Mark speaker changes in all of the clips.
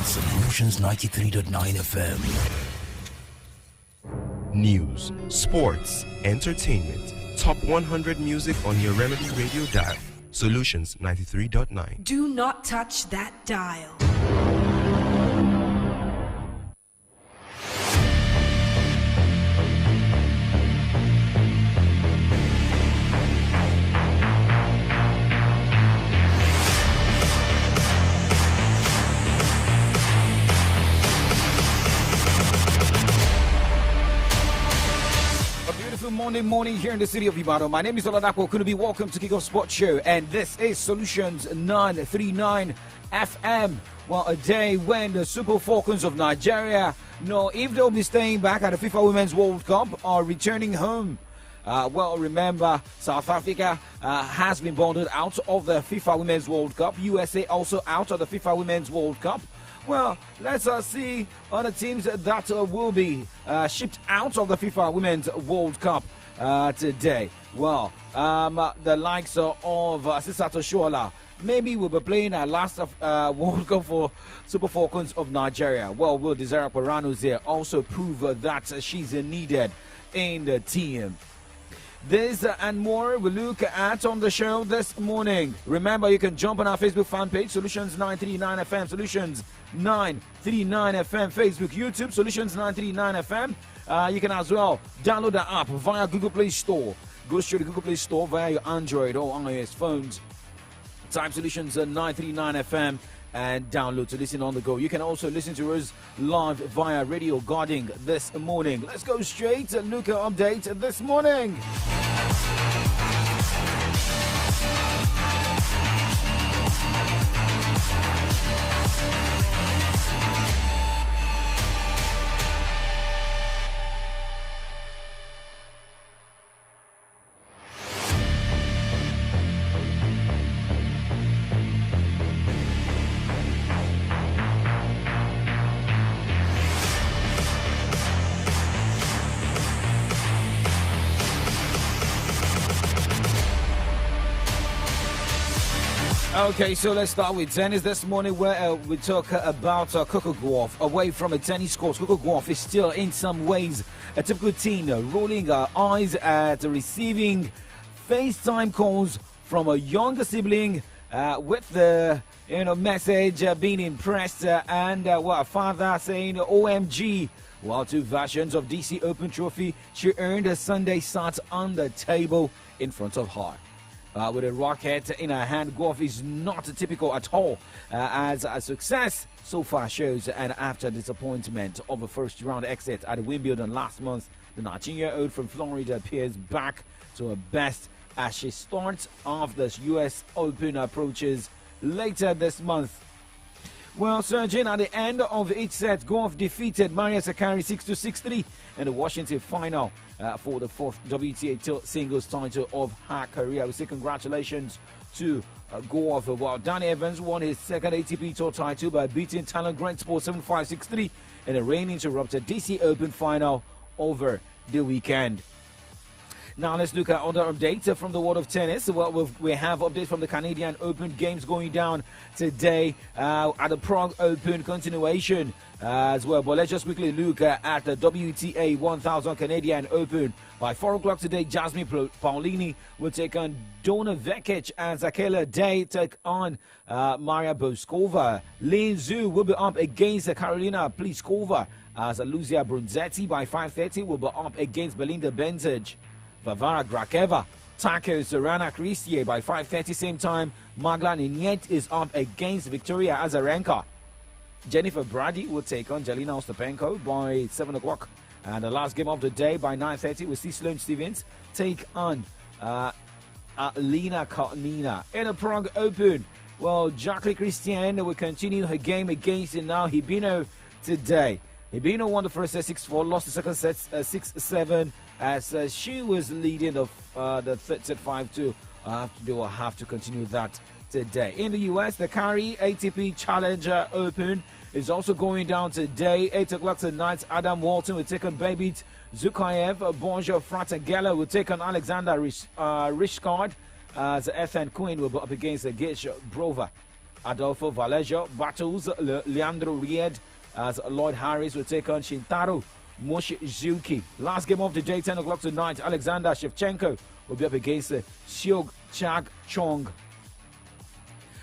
Speaker 1: Solutions 93.9 FM.
Speaker 2: News, sports, entertainment. Top 100 music on your Remedy Radio dial. Solutions 93.9.
Speaker 3: Do not touch that dial.
Speaker 4: Monday morning here in the city of Ibadan. My name is Oladapo Kunubi. Welcome to Kickoff Sports Show, and this is Solutions 939 FM. Well, a day when the Super Falcons of Nigeria know if they'll be staying back at the FIFA Women's World Cup or returning home. Remember, South Africa has been bonded out of the FIFA Women's World Cup. USA also out of the FIFA Women's World Cup. Well, let's see other teams that will be shipped out of the FIFA Women's World Cup today. Well, the likes of Sisato Shola maybe will be playing our last World Cup for Super Falcons of Nigeria. Well, will Desiree Paranuze also prove that she's needed in the team? This and more we'll look at on the show this morning. Remember, you can jump on our Facebook fan page, Solutions 939 FM, Solutions 939 FM, Facebook, YouTube, Solutions 939 FM. You can as well download the app via Google Play Store. Go straight to Google Play Store via your Android or iOS phones. Type Solutions 939 FM and download to listen on the go. You can also listen to us live via Radio Garden this morning. Let's go straight to look at update this morning. Okay, so let's start with tennis this morning, where we talk about Coco Gauff. Away from a tennis court, Coco Gauff is still in some ways a typical teen, rolling her eyes at receiving FaceTime calls from a younger sibling with the message being impressed and her father saying OMG. While two versions of DC Open Trophy she earned a Sunday sat on the table in front of her. With a racket in her hand, Gauff is not typical at all, as a success so far shows. And after disappointment of a first-round exit at Wimbledon last month, the 19-year-old from Florida appears back to her best as she starts off the U.S. Open approaches later this month. Well, surging at the end of each set, Gauff defeated Maria Sakkari 6-2, 6-3 in the Washington final for the fourth WTA singles title of her career. We say congratulations to Gauff. While Danny Evans won his second ATP Tour title by beating Talon Grant Sport 7-5, 6-3 in a rain-interrupted DC Open final over the weekend. Now let's look at other updates from the world of tennis. Well, we have updates from the Canadian Open games going down today at the Prague Open continuation as well. But let's just quickly look at the WTA 1000 Canadian Open. By 4 o'clock today, Jasmine Paolini will take on Donna Vekic and Zakela Day take on Maria Boskova. Lin Zhu will be up against Carolina Pliskova as Lucia Brunzetti by 5:30 will be up against Belinda Bencic. Varvara Gracheva tackles Serena Christie by 5:30 same time. Magla Niniet is up against Victoria Azarenka. Jennifer Brady will take on Jelena Ostapenko by 7 o'clock. And the last game of the day by 9:30 we see Sloane Stephens take on Lena Kalinina. In the Prague Open, well, Jacqueline Christian will continue her game against now Hibino today. Hibino won the first set 6-4, lost the second set 6-7 as she was leading the third set 5-2. They will have to continue that today. In the US, the Cari ATP Challenger Open is also going down today. 8 o'clock tonight, Adam Walton will take on Babit Zukayev. Bonjour Fratangela will take on Alexander Rishkard. As Ethan Quinn will be up against Gage Brover. Adolfo Valejo battles Leandro Ried as Lloyd Harris will take on Shintaro Mochizuki. Last game of the day, 10 o'clock tonight, Alexander Shevchenko will be up against Seok Chag Chong.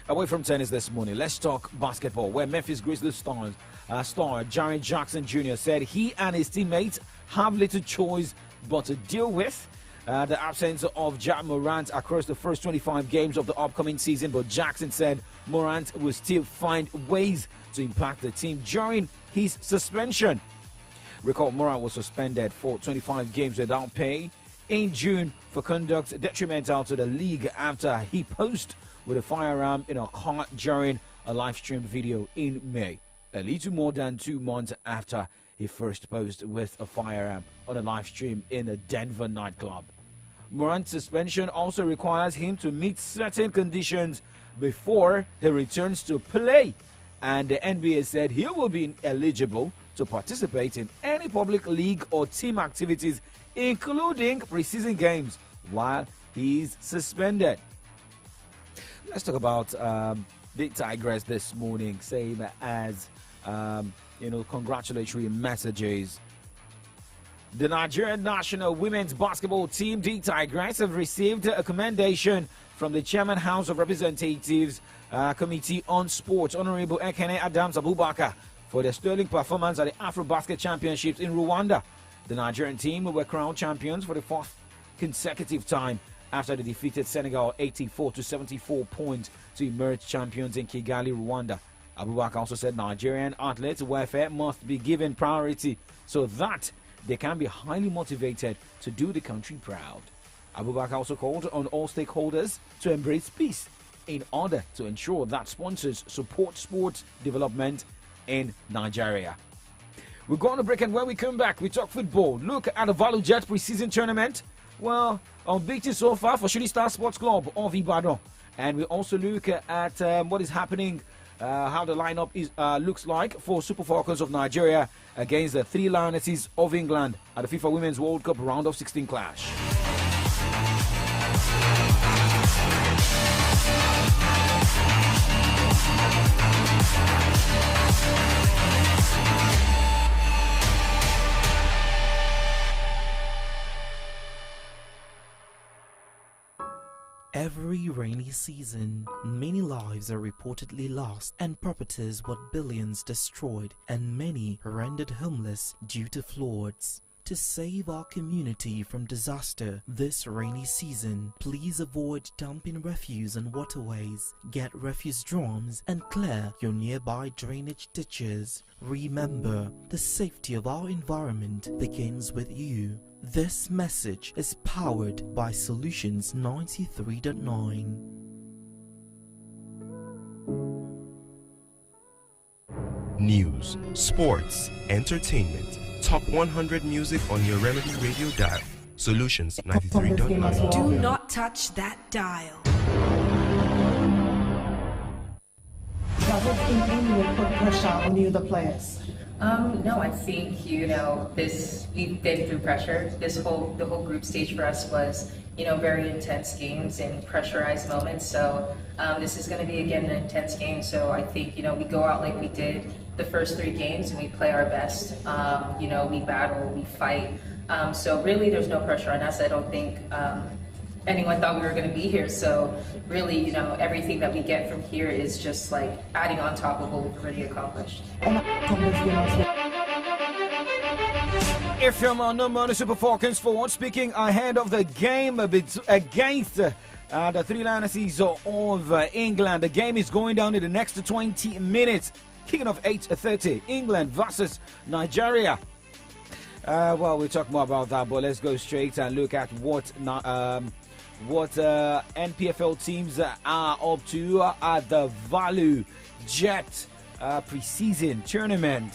Speaker 4: Away from tennis this morning, let's talk basketball, where Memphis Grizzlies star Jaren Jackson Jr. said he and his teammates have little choice but to deal with the absence of Ja Morant across the first 25 games of the upcoming season. But Jackson said Morant will still find ways to impact the team during his suspension. Recall Morant was suspended for 25 games without pay in June for conduct detrimental to the league after he posed with a firearm in a car during a live streamed video in May, a little more than 2 months after he first posed with a firearm on a live stream in a Denver nightclub. Morant's suspension also requires him to meet certain conditions before he returns to play, and the NBA said he will be eligible to participate in any public league or team activities, including preseason games, while he's suspended. Let's talk about the Tigress this morning, same as congratulatory messages. The Nigerian national women's basketball team, the Tigress, have received a commendation from the Chairman House of Representatives Committee on Sports, Honorable Ekene Adams Abubakar, for their sterling performance at the AfroBasket Championships in Rwanda. The Nigerian team were crowned champions for the fourth consecutive time after they defeated Senegal 84-74 points to emerge champions in Kigali, Rwanda. Abubakar also said Nigerian athletes' welfare must be given priority so that they can be highly motivated to do the country proud. Abubakar also called on all stakeholders to embrace peace in order to ensure that sponsors support sports development in Nigeria. We're going to break, and when we come back, we talk football. Look at the Value Jet preseason tournament. Well, unbeaten so far for Shooting Star Sports Club of Ibadan. And we also look at what is happening, how the lineup looks like for Super Falcons of Nigeria against the Three Lionesses of England at the FIFA Women's World Cup Round of 16 clash.
Speaker 1: Every rainy season, many lives are reportedly lost and properties worth billions destroyed, and many rendered homeless due to floods. To save our community from disaster this rainy season, please avoid dumping refuse on waterways, get refuse drums, and clear your nearby drainage ditches. Remember, the safety of our environment begins with you. This message is powered by Solutions 93.9.
Speaker 2: News, sports, entertainment. Top 100 music on your Remedy Radio dial. Solutions 93.9.
Speaker 3: Do not touch that dial.
Speaker 5: Does it in any way put pressure on you, the players?
Speaker 6: No, I think, we've been through pressure. The whole group stage for us was, very intense games and pressurized moments. So this is going to be, again, an intense game. So I think, we go out like we did the first 3 games and we play our best. We battle, we fight. So really there's no pressure on us. I don't think anyone thought we were going to be here. So really, everything that we get from here is just like adding on top of what we've already accomplished.
Speaker 4: Ifeoma Onumonu Super Falcons forward speaking ahead of the game against the Three Lionesses of England. The game is going down in the next 20 minutes. Kicking off 8:30. England versus Nigeria. Well, we'll talk more about that, but let's go straight and look at what NPFL teams are up to at the Value Jet preseason tournament.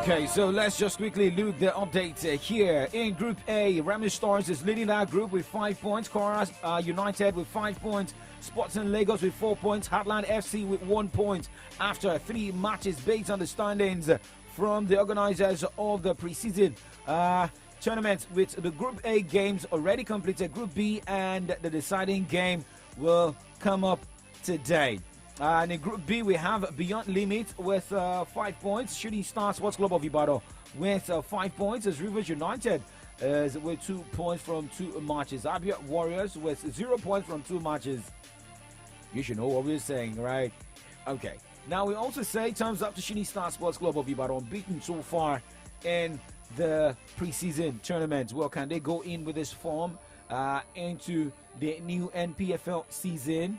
Speaker 4: Okay, so let's just quickly look the update here. In Group A, Remy Stars is leading that group with 5 points. Chorus United with 5 points. Sporting Lagos with 4 points. Heartland FC with 1 point after 3 matches based on the standings from the organizers of the preseason tournament, with the Group A games already completed. Group B and the deciding game will come up today. And in Group B, we have Beyond Limit with 5 points. Shooting Star Sports Club of Ibadan with 5 points. As Rivers United is with 2 points from 2 matches. Abia Warriors with 0 points from 2 matches. You should know what we're saying, right? Okay. Now, we also say thumbs up to Shooting Star Sports Club of Ibadan, beaten so far in the preseason tournament. Well, can they go in with this form into the new NPFL season?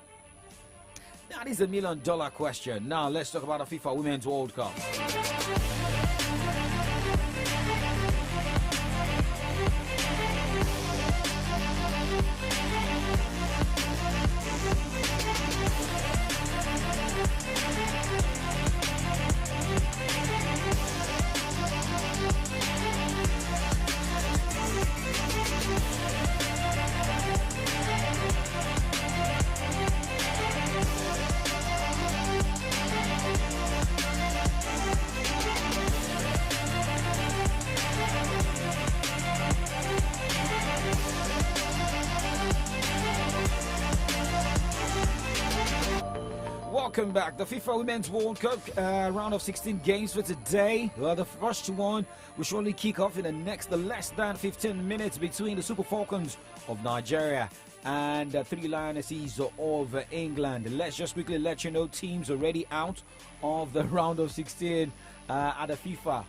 Speaker 4: That is $1 million question. Now, let's talk about the FIFA Women's World Cup. Welcome back. The FIFA Women's World Cup round of 16 games for today. Well, the first one will surely kick off in the less than 15 minutes between the Super Falcons of Nigeria and the 3 Lionesses of England. Let's just quickly let you know teams already out of the round of 16 at the FIFA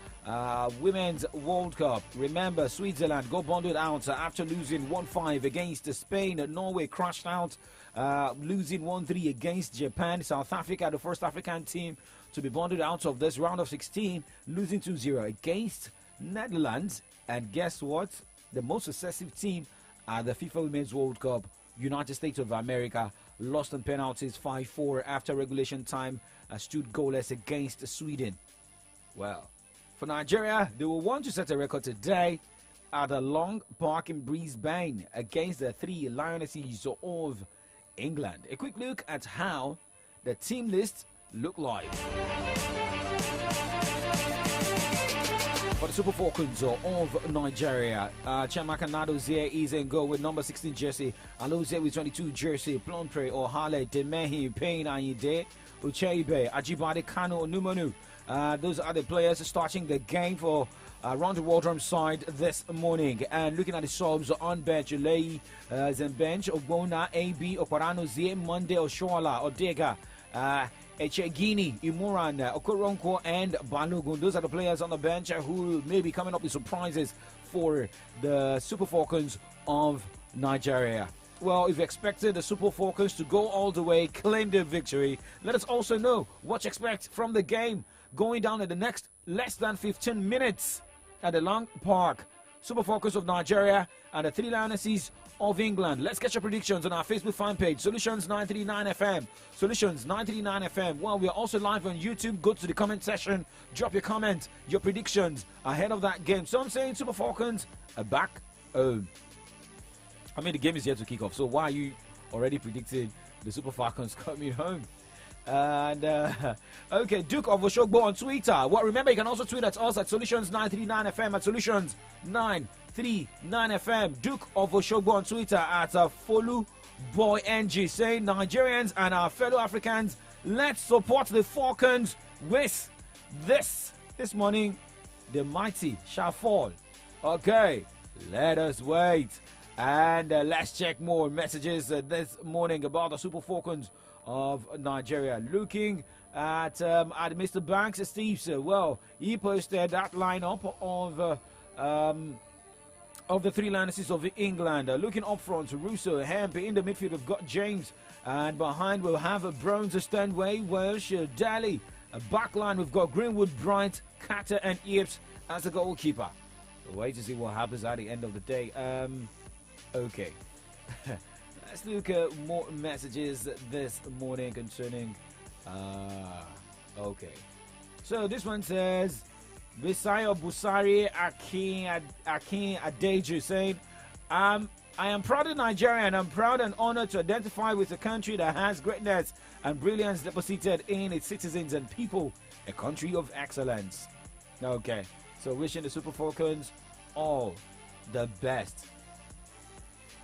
Speaker 4: Women's World Cup. Remember, Switzerland got bundled out after losing 1-5 against Spain. Norway crashed out, losing 1-3 against Japan. South Africa, the first African team to be bundled out of this round of 16, losing 2-0 against Netherlands. And guess what? The most successive team at the FIFA Women's World Cup, United States of America, lost on penalties 5-4 after regulation time, stood goalless against Sweden. Well, for Nigeria, they will want to set a record today at the Long Park in Brisbane against the 3 Lionesses of England. A quick look at how the team list look like. For the Super Falcons of Nigeria, Chiamaka Nadozie is in goal with number 16 jersey. Alozie with 22 jersey. Plonpre Ohale, Demehi, Payne Ayinde, Ucheibe, Ajibade Kano, Numanu. Those are the players starting the game for Round the Waldrum side this morning. And looking at the subs on bench, Ulei Zembench, Ogbona, AB, Oparano, Zie, Monday, Oshoala, Odega, Echegini, Imuran, Okoronko, and Balogun. Those are the players on the bench who may be coming up with surprises for the Super Falcons of Nigeria. Well, if you expected the Super Falcons to go all the way, claim their victory, let us also know what you expect from the game going down in the next less than 15 minutes at the Long Park. Super Falcons of Nigeria and the 3 Lionesses of England. Let's get your predictions on our Facebook fan page, Solutions 939 FM. Solutions 939 FM. Well, we are also live on YouTube. Go to the comment section, drop your comment, your predictions ahead of that game. Some saying Super Falcons are back home. I mean, the game is yet to kick off, so why are you already predicting the Super Falcons coming home? And okay, Duke of Oshogbo on Twitter. Well, remember, you can also tweet at us at Solutions939FM, at Solutions939FM. Duke of Oshogbo on Twitter at Folu Boy NG, saying Nigerians and our fellow Africans, let's support the Falcons with this morning. The mighty shall fall. Okay, let us wait. And let's check more messages this morning about the Super Falcons of Nigeria. Looking at Mr. Banks, Steve, well, he posted that lineup of the 3 Lionesses of England. Looking up front, Russo, Hemp. In the midfield, we've got James, and behind we'll have Bronze, Stanway, Welsh, Daly. Backline, we've got Greenwood, Bryant, Carter, and Eaps as the goalkeeper. We'll wait to see what happens at the end of the day. Okay. Let's look at more messages this morning concerning. Okay. So this one says, Bisayo Busari Akin Adeju saying, I am proud of Nigeria and I'm proud and honored to identify with a country that has greatness and brilliance deposited in its citizens and people, a country of excellence. Okay, so wishing the Super Falcons all the best.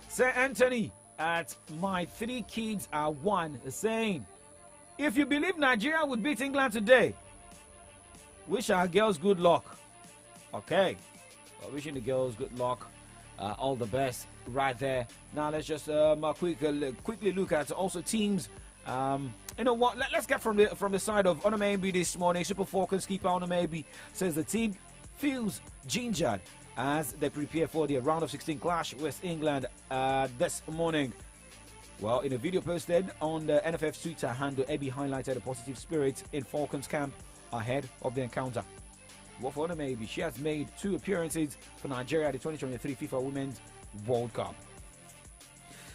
Speaker 4: Sir Anthony at My Three Kids Are One is saying, if you believe Nigeria would beat England today, wish our girls good luck. Okay, well, wishing the girls good luck. All the best right there. Now let's just quickly look at also teams. You know what? Let's get from the side of Onomembi this morning. Super Falcons keeper Onomembi says the team feels gingered as they prepare for the round of 16 clash with England this morning. Well, in a video posted on the NFF's Twitter handle, Ebi highlighted the positive spirit in Falcons camp ahead of the encounter. Well, for Onomembi, she has made 2 appearances for Nigeria at the 2023 FIFA Women's World Cup.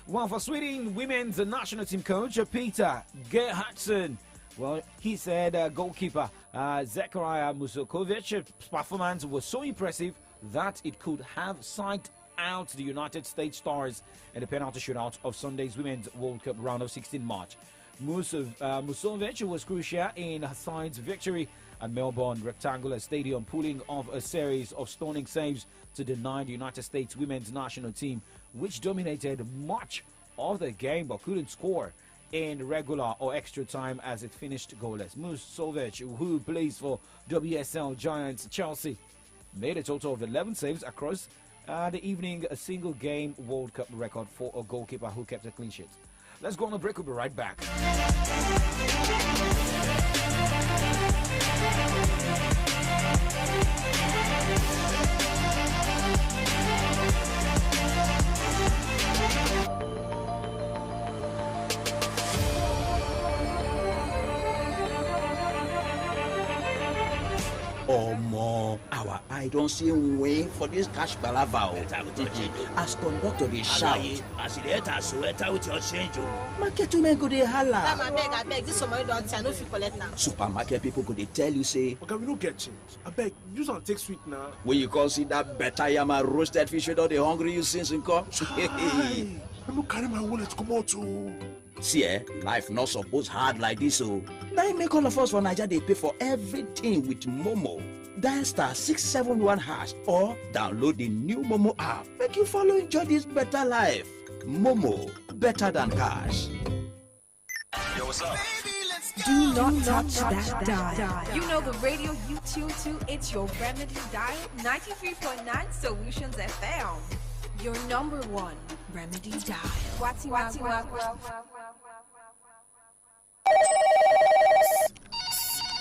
Speaker 4: Well, for Sweden women's national team coach Peter Gerhardsson, well, he said goalkeeper Zechariah Musokovic's performance was so impressive that it could have psyched out the United States Stars in the penalty shootout of Sunday's Women's World Cup round of 16 March. Musovic was crucial in her side's victory at Melbourne Rectangular Stadium, pulling off a series of stunning saves to deny the United States women's national team, which dominated much of the game but couldn't score in regular or extra time as it finished goalless. Musovic, who plays for WSL giants Chelsea, made a total of 11 saves across the evening, a single game World Cup record for a goalkeeper who kept a clean sheet. Let's go on a break. We'll be right back.
Speaker 7: Omo, our eye don't see way for this cash palava. As conductor they shout.
Speaker 8: As it enter, so enter with your change.
Speaker 7: Market women go dey holla.
Speaker 9: I beg, this somebody don't I know if you collect now.
Speaker 7: Supermarket people go dey tell you say,
Speaker 8: okay, we don't get change. I beg, use and take sweet now.
Speaker 7: when you come see that better yama roasted fish with all the hungry you since in come.
Speaker 8: I don't carry my wallet come out too.
Speaker 7: See, life not supposed hard like this, so now make all of us for Nigeria they pay for everything with Momo. Dial *671# or download the new Momo app. Make you follow enjoy this better life. Momo, better than cash.
Speaker 2: Yo, what's up?
Speaker 3: Do not touch that dial. You know the radio you tune to, it's your Remedy dial, 93.9 Solutions FM. Your number 1 Remedy dial.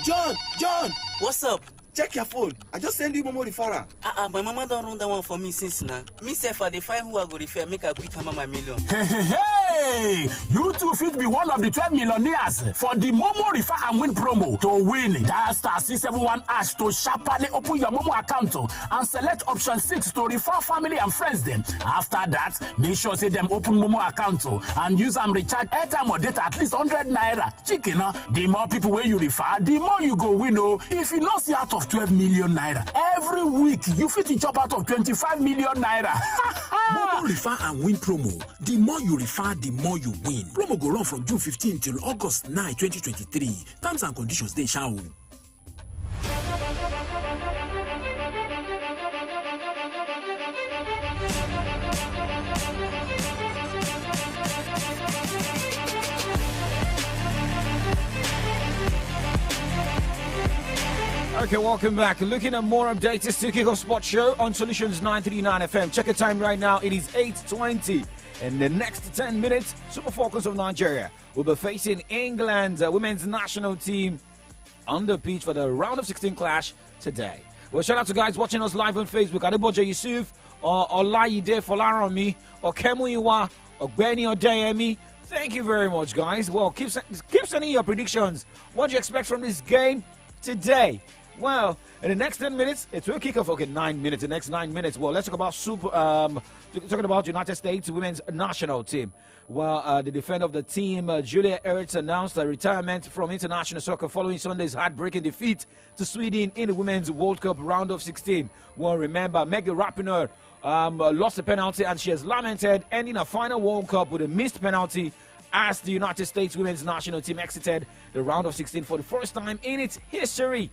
Speaker 10: John, what's up?
Speaker 11: Check your phone. I just send you Momo referral.
Speaker 10: My mama don't run that one for me since now. Me say for the 5 who I go refer, make a quick hammer my million.
Speaker 12: Hey, you too fit be one of the 12 millionaires for the Momo Refer and Win promo. To win, dial *671# to sharply open your Momo account and select option 6 to refer family and friends them. After that, make sure say them open Momo account and use them recharge airtime or data at least 100 naira. Chicken, the more people where you refer, the more you go win. If you not see out of 12 million naira every week, you fit to chop out of 25 million naira.
Speaker 13: Momo Refer and Win promo. The more you refer, the more you win. Promo go run from June 15 till August 9, 2023. Terms and conditions they shall.
Speaker 4: Okay, welcome back. Looking at more updates to Kick Off Sports Show on Solutions 939 FM. Check the time right now. It is 8:20. In the next 10 minutes, Super Falcons of Nigeria will be facing England's women's national team on the pitch for the round of 16 clash today. Well, shout out to guys watching us live on Facebook. Adeboja Yusuf, or Olayide Folaranmi, or Kemuyiwa, or Benny Odeyemi. Thank you very much, guys. Well, keep sending your predictions. What do you expect from this game today? Well, in the next 10 minutes, it will kick off. Okay, 9 minutes. The next 9 minutes. Well, let's talk about talking about United States women's national team. Well, the defender of the team, Julia Ertz, announced her retirement from international soccer following Sunday's heartbreaking defeat to Sweden in the Women's World Cup round of 16. Well, remember, Megan Rapinoe lost a penalty, and she has lamented ending her final World Cup with a missed penalty as the United States women's national team exited the round of 16 for the first time in its history.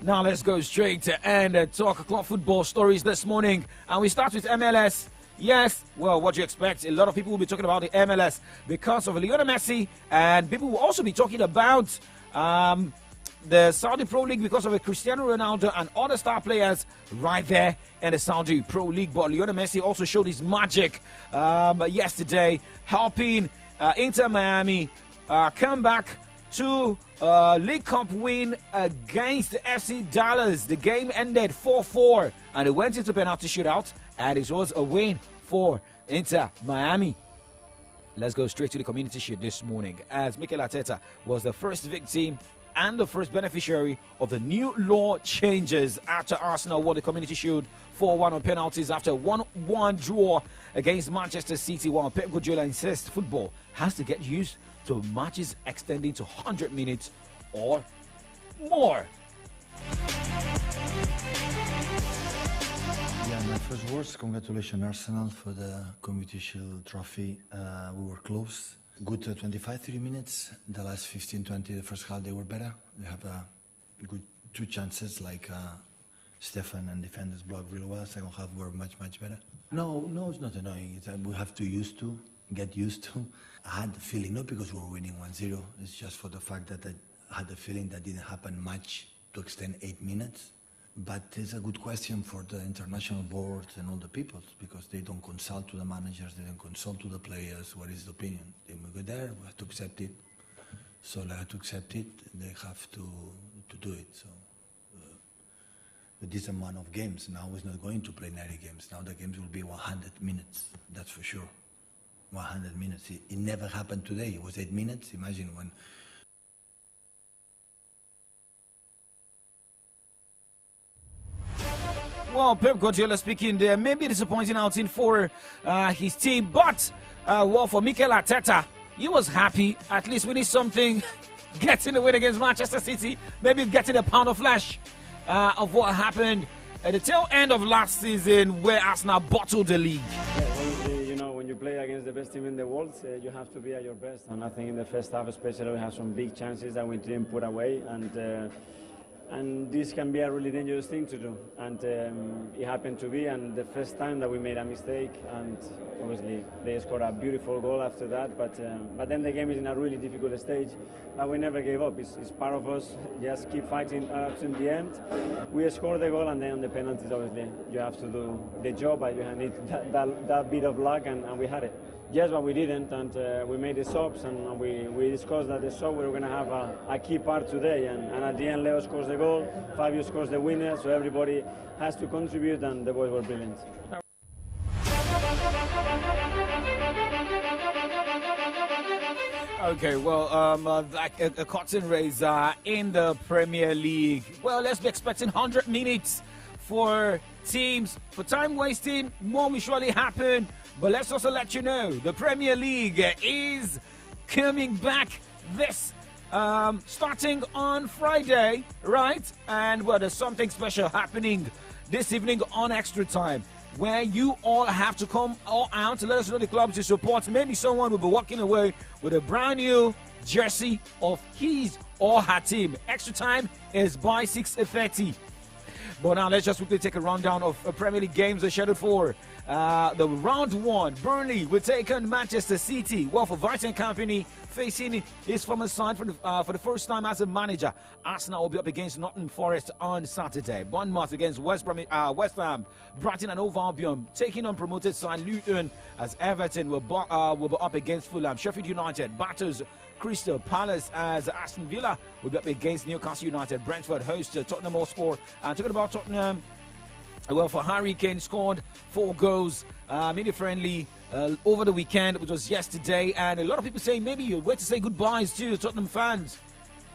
Speaker 4: Now let's go straight to and talk club football stories this morning. And we start with MLS. Yes, well, what do you expect? A lot of people will be talking about the MLS because of Lionel Messi. And people will also be talking about the Saudi Pro League because of Cristiano Ronaldo and other star players right there in the Saudi Pro League. But Lionel Messi also showed his magic yesterday, helping Inter Miami come back to League Cup win against the FC Dallas. The game ended 4-4 and it went into penalty shootout, and it was a win for Inter Miami. Let's go straight to the community shield this morning, as Mikel Arteta was the first victim and the first beneficiary of the new law changes after Arsenal won the Community Shield 4-1 on penalties after a 1-1 draw against Manchester City, while Pep Guardiola insists football has to get used to matches extending to 100 minutes or more.
Speaker 14: Yeah, my first words, congratulations Arsenal for the Community Shield trophy. We were close. Good 25-30 minutes. The last 15-20, the first half, they were better. They have good 2 chances, like Stefan and defenders blocked really well. Second half were much better. No, it's not annoying. We have to get used to. I had the feeling, not because we were winning 1-0, it's just for the fact that I had the feeling that didn't happen much to extend 8 minutes. But it's a good question for the international board and all the people, because they don't consult to the managers, they don't consult to the players. What is the opinion? They will go there, we have to accept it. So they have to accept it, they have to do it. So with this amount of games, now we're not going to play 90 games. Now the games will be 100 minutes, that's for sure. 100 minutes. It never happened today. It was 8 minutes. Imagine when.
Speaker 4: Well, Pep Guardiola speaking there. Maybe a disappointing outing for his team, but well, for Mikel Arteta, he was happy at least winning something, getting the win against Manchester City, maybe getting a pound of flesh of what happened at the tail end of last season, where Arsenal bottled the league.
Speaker 15: When you play against the best team in the world, you have to be at your best. And I think in the first half, especially, we had some big chances that we didn't put away, and this can be a really dangerous thing to do. And it happened to be, and the first time that we made a mistake, and obviously they scored a beautiful goal after that. But then the game is in a really difficult stage. But we never gave up. It's part of us. Just keep fighting up to the end. We scored the goal, and then on the penalties, obviously, you have to do the job, but you need that bit of luck, and we had it. Yes, but we didn't, and we made the subs, and we discussed that the sub we were going to have a key part today, and at the end Leo scores the goal, Fabio scores the winner, so everybody has to contribute, and the boys were brilliant.
Speaker 4: Okay, well, like a curtain raiser in the Premier League. Well, let's be expecting 100 minutes for teams. For time wasting, more will surely happen. But let's also let you know the Premier League is coming back this starting on Friday, right? And well, there's something special happening this evening on Extra Time, where you all have to come all out to let us know the clubs you support. Maybe someone will be walking away with a brand new jersey of his or her team. Extra Time is by 6:30. But now let's just quickly take a rundown of Premier League games are scheduled for the round 1. Burnley will take on Manchester City. Well, for Vincent Kompany facing his former side for the first time as a manager. Arsenal will be up against Nottingham Forest on Saturday. Bournemouth against West Ham. Brighton and Hove Albion taking on promoted side Luton, as Everton will be up against Fulham. Sheffield United batters Crystal Palace, as Aston Villa will be up against Newcastle United. Brentford hosts Tottenham Hotspur. Talking about Tottenham, well, for Harry Kane scored 4 goals, media friendly over the weekend, which was yesterday, and a lot of people saying maybe you're wait to say goodbyes to Tottenham fans.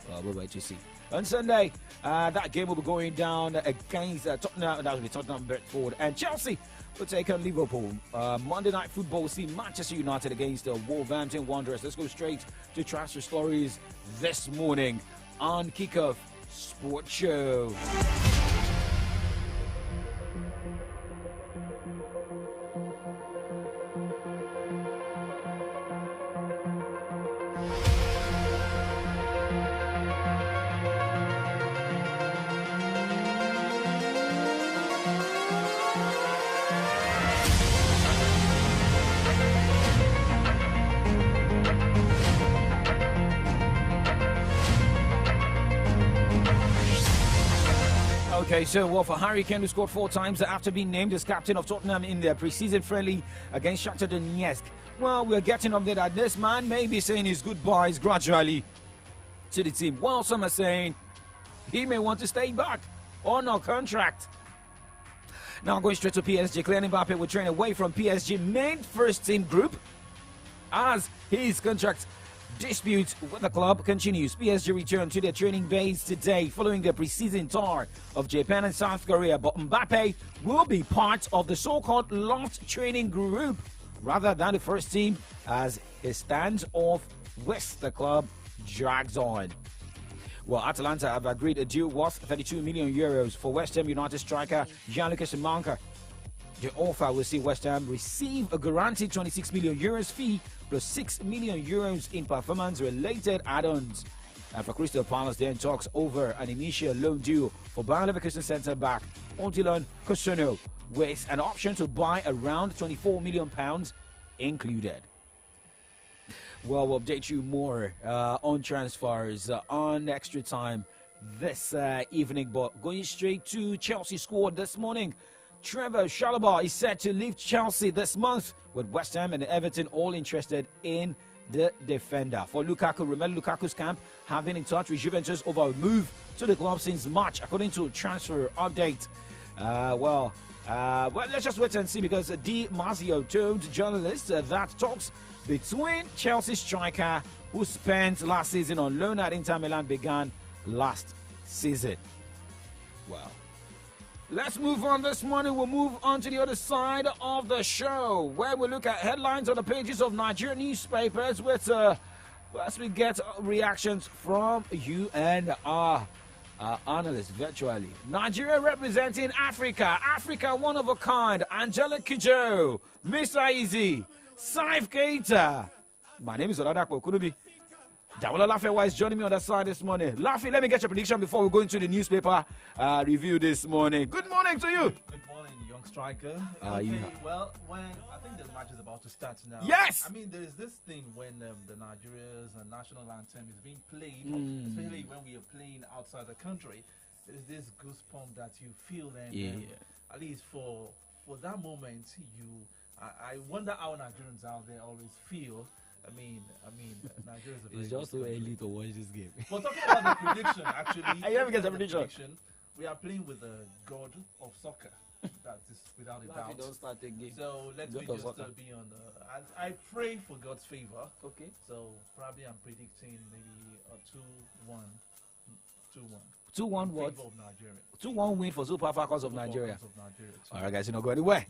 Speaker 4: Well, we'll wait to see. On Sunday, that game will be going down against Tottenham. That will be Tottenham, Brentford, and Chelsea will take on Liverpool. Monday Night Football will see Manchester United against the Wolverhampton Wanderers. Let's go straight to transfer stories this morning on Kickoff Sports Show. Okay, so for Harry Kane, who scored 4 times after being named as captain of Tottenham in their preseason friendly against Shakhtar Donetsk. Well, we're getting updated that this man may be saying his goodbyes gradually to the team. While some are saying he may want to stay back on a contract. Now going straight to PSG, Kylian Mbappe will train away from PSG main first team group as his contract dispute with the club continues. PSG returned to their training base today following the preseason tour of Japan and South Korea, but Mbappe will be part of the so-called lost training group rather than the first team as his standoff with the club drags on. Well, Atalanta have agreed a deal worth 32 million euros for West Ham United striker Gianluca Simanca. The offer will see West Ham receive a guaranteed 26 million euros fee plus 6 million euros in performance-related add-ons. And for Crystal Palace, then talks over an initial loan deal for Bayer Leverkusen centre-back Odilon Kosono with an option to buy around £24 million included. Well, we'll update you more on transfers on Extra Time this evening. But going straight to Chelsea squad this morning, Trevor Chalobah is set to leave Chelsea this month, with West Ham and Everton all interested in the defender. For Lukaku, Romelu Lukaku's camp have been in touch with Juventus over a move to the club since March, according to a transfer update. Well, let's just wait and see, because Di Marzio told journalists that talks between Chelsea striker who spent last season on loan at Inter Milan began last season. Well, let's move on this morning. We'll move on to the other side of the show, where we look at headlines on the pages of Nigerian newspapers with as we get reactions from you and our analysts virtually. Nigeria representing Africa one of a kind, Angelique Kidjo, Mr. Easy, Saif Keita. My name is Oladapo Kunubi. Dawola Lafewa is joining me on the side this morning. Lafi, let me get your prediction before we go into the newspaper review this morning. Good morning to you.
Speaker 16: Good morning, young striker.
Speaker 4: Okay,
Speaker 16: well, when I think the match is about to start now.
Speaker 4: Yes!
Speaker 16: I mean, there is this thing when the Nigeria's national anthem is being played, especially when we are playing outside the country. There is this goosebump that you feel, and at least for that moment, I wonder how Nigerians out there always feel. I mean, Nigeria's a very
Speaker 4: It's just too early to watch this game.
Speaker 16: But talking about the prediction, actually,
Speaker 4: I never get the prediction.
Speaker 16: We are playing with the god of soccer. That is without a doubt.
Speaker 4: Don't start again.
Speaker 16: So let's be on the. I pray for God's favor.
Speaker 4: Okay.
Speaker 16: So probably I'm predicting maybe a 2-1.
Speaker 4: 2-1 what?
Speaker 16: Favor of Nigeria.
Speaker 4: 2-1 win for Super Falcons of Nigeria. All right, guys, you know, go anywhere.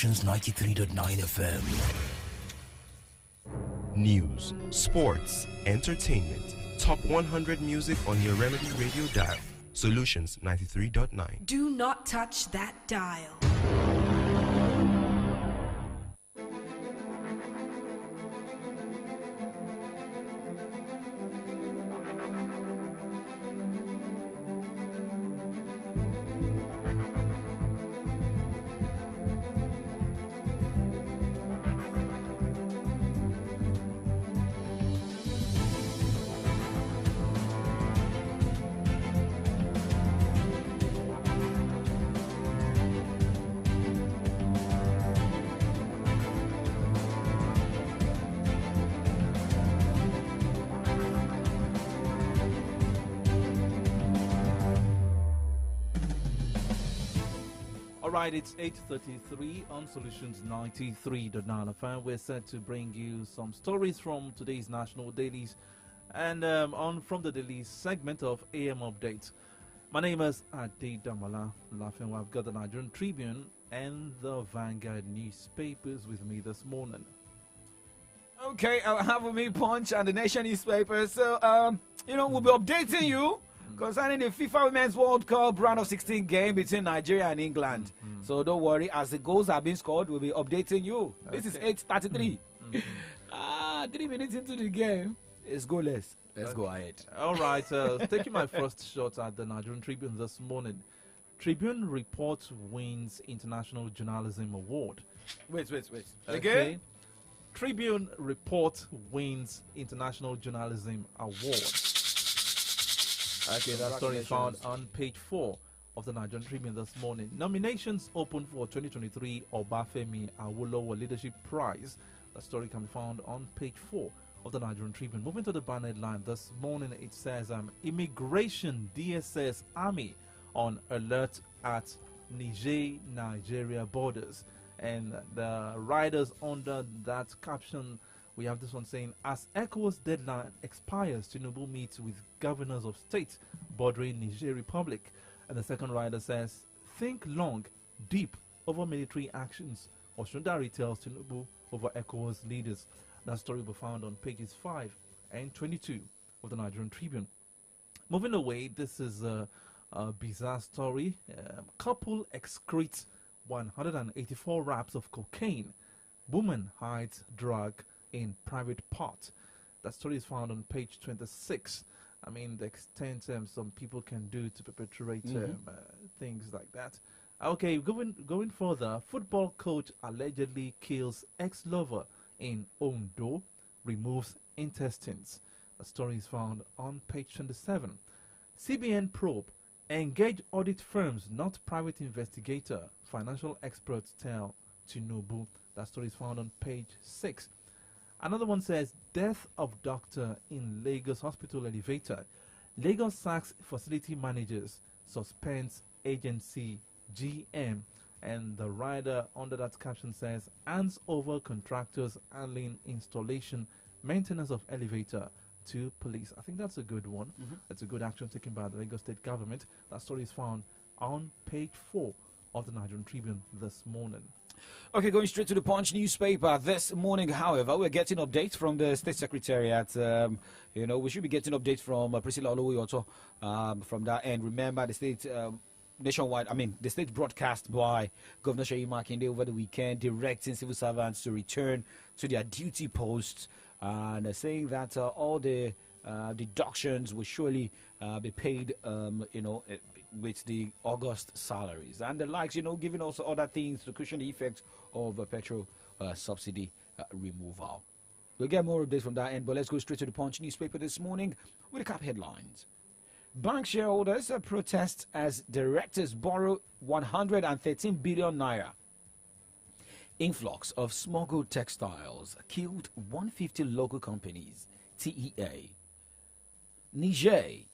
Speaker 13: Solutions 93.9 FM.
Speaker 2: News, sports, entertainment. Top 100 music on your Remedy Radio dial. Solutions 93.9.
Speaker 3: Do not touch that dial.
Speaker 16: Right, it's 8:33 on Solutions 93.9 FM. We're set to bring you some stories from today's national dailies and from the daily segment of AM Update. My name is Ade Damala Laughing. I've got the Nigerian Tribune and the Vanguard newspapers with me this morning.
Speaker 4: Okay, I'll have with me Punch and the Nation newspaper. So, we'll be updating you concerning the FIFA Women's World Cup round of 16 game between Nigeria and England. So don't worry, as the goals have been scored, we'll be updating you. This is 8:33. 3 minutes into the game, it's goalless. Let's go ahead.
Speaker 16: All right, taking my first shot at the Nigerian Tribune this morning. Tribune report wins International Journalism Award.
Speaker 4: Wait.
Speaker 16: Okay.
Speaker 4: Again?
Speaker 16: Tribune report wins International Journalism Award. Okay, that story is found on page 4 of the Nigerian Tribune this morning. Nominations open for 2023 Obafemi Awolowo Leadership Prize. That story can be found on page 4 of the Nigerian Tribune. Moving to the banner line this morning, it says Immigration DSS Army on alert at Nigeria borders. And the riders under that caption, we have this one saying, as ECOWAS deadline expires, Tinubu meets with governors of states bordering Niger Republic. And the second rider says, think long, deep over military actions. Oshundari tells Tinubu over ECOWAS leaders. That story will be found on pages 5 and 22 of the Nigerian Tribune. Moving away, this is a bizarre story. Couple excretes 184 wraps of cocaine. Woman hides drug in private part. That story is found on page 26. I mean, the extent some people can do to perpetrate things like that. Okay, going further, football coach allegedly kills ex-lover in Ondo, removes intestines. The story is found on page 27. CBN probe, engage audit firms, not private investigator. Financial experts tell Tinubu. That story is found on page 6. Another one says, death of doctor in Lagos hospital elevator. Lagos sacks facility managers, suspends agency GM. And the rider under that caption says, hands over contractors handling installation, maintenance of elevator to police. I think that's a good one. That's a good action taken by the Lagos state government. That story is found on page 4 of the Nigerian Tribune this morning.
Speaker 4: Okay, going straight to the Punch newspaper this morning. However, we're getting updates from the State Secretariat. We should be getting updates from Priscilla Olowoyoto from that end. Remember, the state nationwide, the state broadcast by Governor Seyi Makinde over the weekend, directing civil servants to return to their duty posts and saying that all the deductions will surely be paid, with the August salaries and the likes, giving also other things to cushion the effect of petrol subsidy removal. We'll get more of this from that end, but let's go straight to the Punch newspaper this morning with the cap headlines. Bank shareholders protest as directors borrow 113 billion naira. Influx of smuggled textiles killed 150 local companies. TEA. Niger.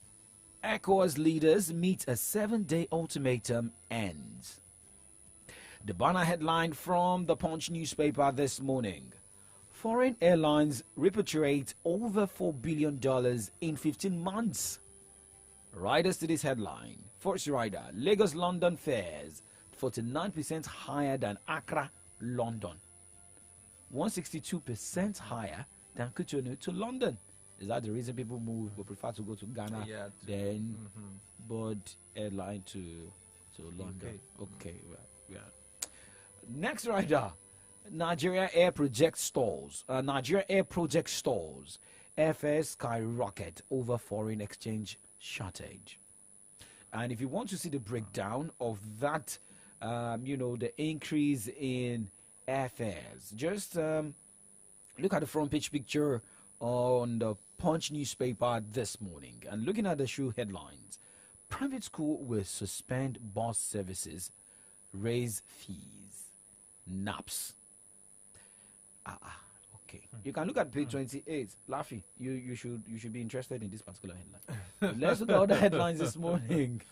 Speaker 4: ECOWAS leaders meet a 7-day ultimatum ends. The banner headline from the Punch newspaper this morning. Foreign airlines repatriate over $4 billion in 15 months. Riders to this headline. First rider, Lagos-London fares 49% higher than Accra London. 162% higher than Cotonou to London. Is that the reason people would prefer to go to Ghana than board airline to London? Okay, yeah. Next rider, Nigeria Air Project stalls. Nigeria Air Project stalls. Airfares skyrocket over foreign exchange shortage. And if you want to see the breakdown of that, the increase in airfares, just look at the front page picture on the Punch newspaper this morning. And looking at the shoe headlines, private school will suspend bus services, raise fees, naps. Okay. You can look at page 28. Laffy, you should be interested in this particular headline. Let's look at other headlines this morning.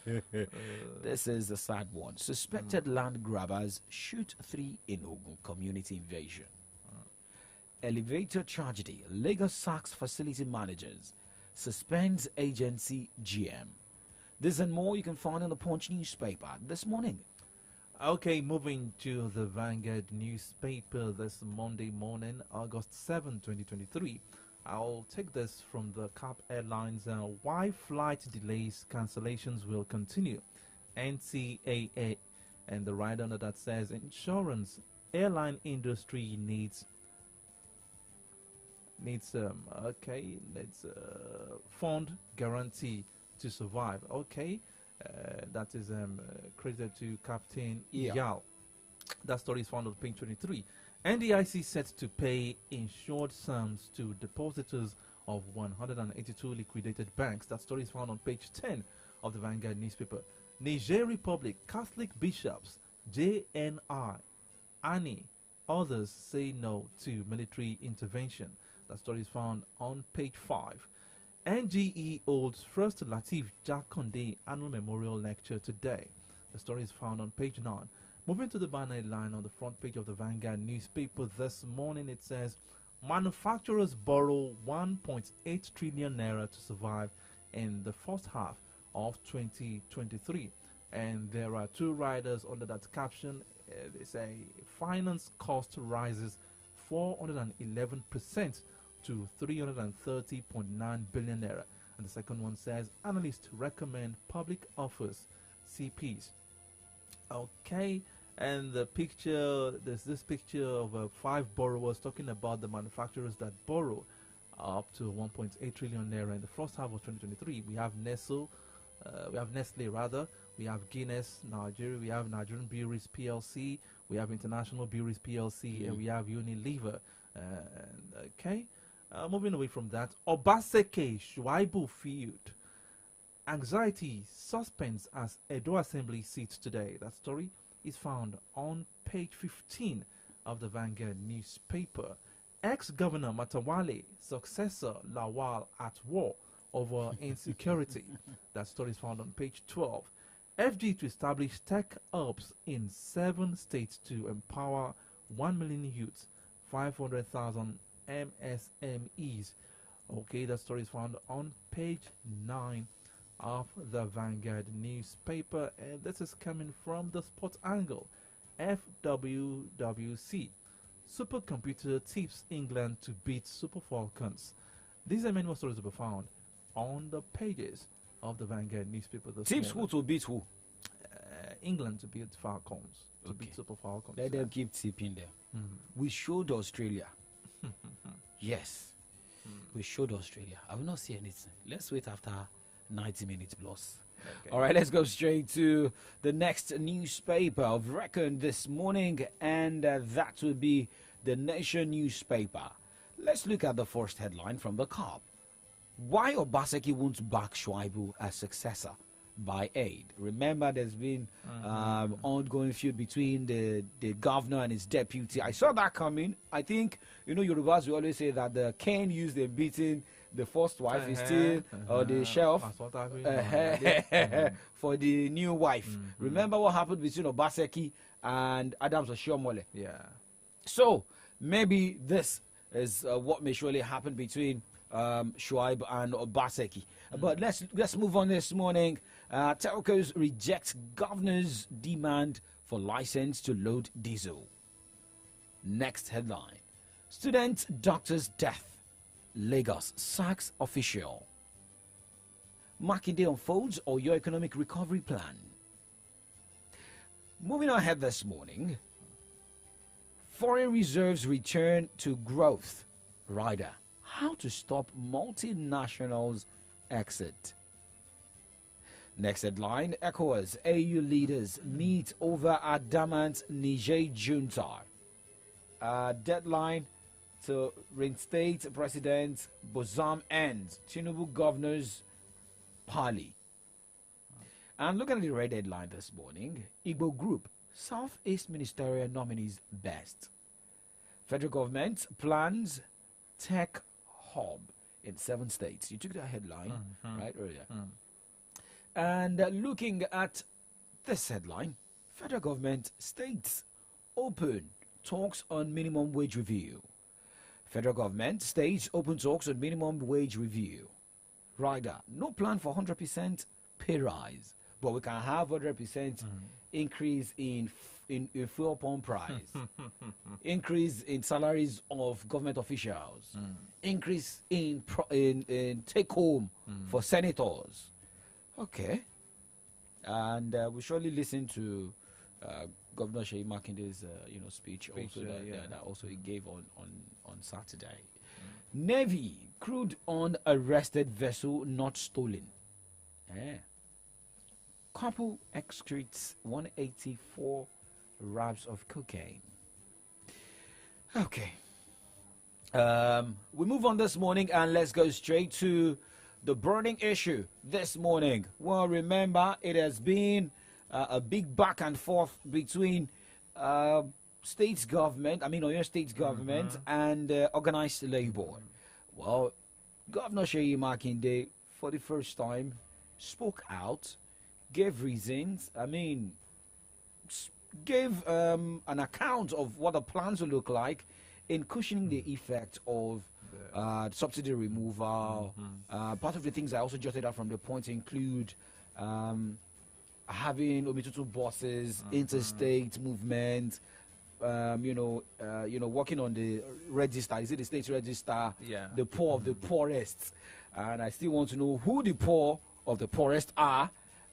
Speaker 4: This is a sad one. Suspected land grabbers shoot 3 in Ogun community invasion. Elevator tragedy. Lagos sacks facility managers. Suspends agency GM. This and more you can find in the Punch newspaper this morning.
Speaker 16: Okay, moving to the Vanguard newspaper this Monday morning, August 7, 2023. I'll take this from the CAP Airlines. Why flight delays, cancellations will continue. NCAA. And the rider under that says insurance, airline industry needs fund guarantee to survive. Okay. That is credited to Captain Yao. That story is found on page 23. NDIC set to pay insured sums to depositors of 182 liquidated banks. That story is found on page 10 of the Vanguard newspaper. Niger Republic Catholic bishops, JNI, ANI, others say no to military intervention. That story is found on page 5. NGE holds first Latif Jakonde annual memorial lecture today. The story is found on page 9. Moving to the banner line on the front page of the Vanguard newspaper this morning, it says manufacturers borrow 1.8 trillion naira to survive in the first half of 2023. And there are 2 riders under that caption. They say finance cost rises 411% to 330.9 billion naira. And the second one says analysts recommend public offers CPs. Okay, and the picture, there's this picture of 5 borrowers talking about the manufacturers that borrow up to 1.8 trillion naira in the first half of 2023. We have Nestle, we have Guinness Nigeria, we have Nigerian Breweries PLC, we have International Breweries PLC, and we have Unilever. Okay. Moving away from that, Obaseke Shuaibu Field. Anxiety suspends as Edo Assembly sits today. That story is found on page 15 of the Vanguard newspaper. Ex-Governor Matawale, successor Lawal at war over insecurity. That story is found on page 12. FG to establish tech hubs in 7 states to empower 1 million youths, 500,000 MSMEs. Okay, that story is found on page 9 of the Vanguard newspaper, and this is coming from the sports angle. FWWC supercomputer tips England to beat Super Falcons. These are many more stories to be found on the pages of the Vanguard newspaper this
Speaker 4: Tips
Speaker 16: morning.
Speaker 4: who to beat who?
Speaker 16: England to beat Falcons. To beat Super Falcons.
Speaker 4: Let them keep tipping there. We showed Australia. Yes. We showed Australia. I will not see anything. Let's wait after 90 minutes plus.
Speaker 16: Okay.
Speaker 4: All right, let's go straight to the next newspaper of record this morning, and that will be the Nation newspaper. Let's look at the first headline from the CAP. Why Obaseki won't back Shuaibu as successor by aid. Remember, there's been ongoing feud between the governor and his deputy. I saw that coming. I think, Yorubas will always say that the cane used in beating the first wife is still the shelf for the new wife. Remember what happened between Obaseki and Adams Oshiomhole?
Speaker 16: Yeah.
Speaker 4: So maybe this is what may surely happen between Shuaib and Obaseki. But let's move on this morning. Telcos reject governor's demand for license to load diesel. Next headline. Student doctor's death. Lagos sacks official. Makinde unfolds or your economic recovery plan. Moving ahead this morning. Foreign reserves return to growth. Rider. How to stop multinationals exit. Next headline. ECOWAS AU leaders meet over adamant Niger junta. Deadline to reinstate President Bozam ends. Tinubu governors parley. And looking at the red headline this morning, Igbo Group, Southeast Ministerial nominees best. Federal government plans tech hub in 7 states. You took that headline right earlier. And looking at this headline, federal government states open talks on minimum wage review. Federal government states open talks on minimum wage review. Rider, no plan for 100% pay rise, but we can have 100% increase in fuel pump price, increase in salaries of government officials, increase in take home for senators. Okay, and we surely listen to Governor Sheyi Makinde's speech also that also he gave on Saturday. Navy crude on arrested vessel not stolen. Couple excretes 184 grams of cocaine. Okay. We move on this morning and let's go straight to the burning issue this morning. Well, remember, it has been a big back and forth between state government, Oyo state government and organized labor. Well, Governor Sheyi Makinde, for the first time, spoke out, gave reasons, gave an account of what the plans will look like in cushioning the effect of subsidy removal. Part of the things I also jotted out from the points include having Omitutu buses, interstate movement, working on the register. Is it the state register? Yeah. The poor of the poorest. And I still want to know who the poor of the poorest are,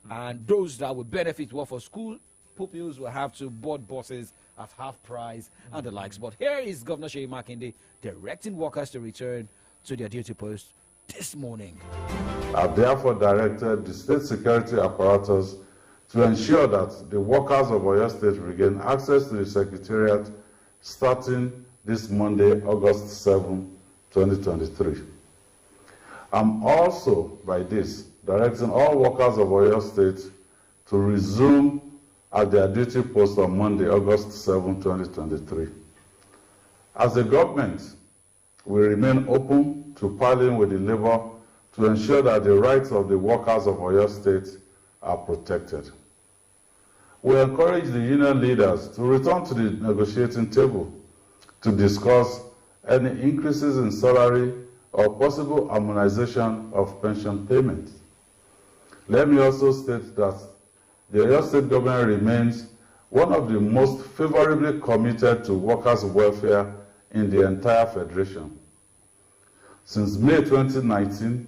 Speaker 4: and those that will benefit well for school pupils will have to board buses at half price and the likes. But here is Governor Sheyi Makinde directing workers to return to their duty post this morning.
Speaker 17: I've therefore directed the state security apparatus to ensure that the workers of Oyo State regain access to the Secretariat starting this Monday, August 7, 2023. I'm also, by this, directing all workers of Oyo State to resume at their duty post on Monday, August 7, 2023. As a government, we remain open to parleying with the labor to ensure that the rights of the workers of Oyo State are protected. We encourage the union leaders to return to the negotiating table to discuss any increases in salary or possible harmonization of pension payments. Let me also state that the Oyo State government remains one of the most favorably committed to workers' welfare in the entire federation. Since May 2019,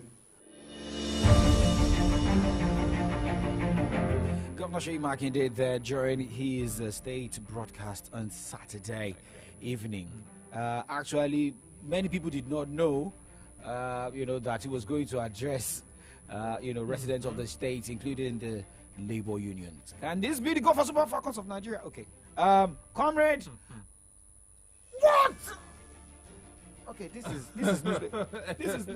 Speaker 4: Governor Sheyi Makinde there during his state broadcast on Saturday evening. Actually, many people did not know, that he was going to address, residents of the state, including the labor unions. And this be the go for Super Falcons of Nigeria. Okay, comrade. What? Okay, this is news.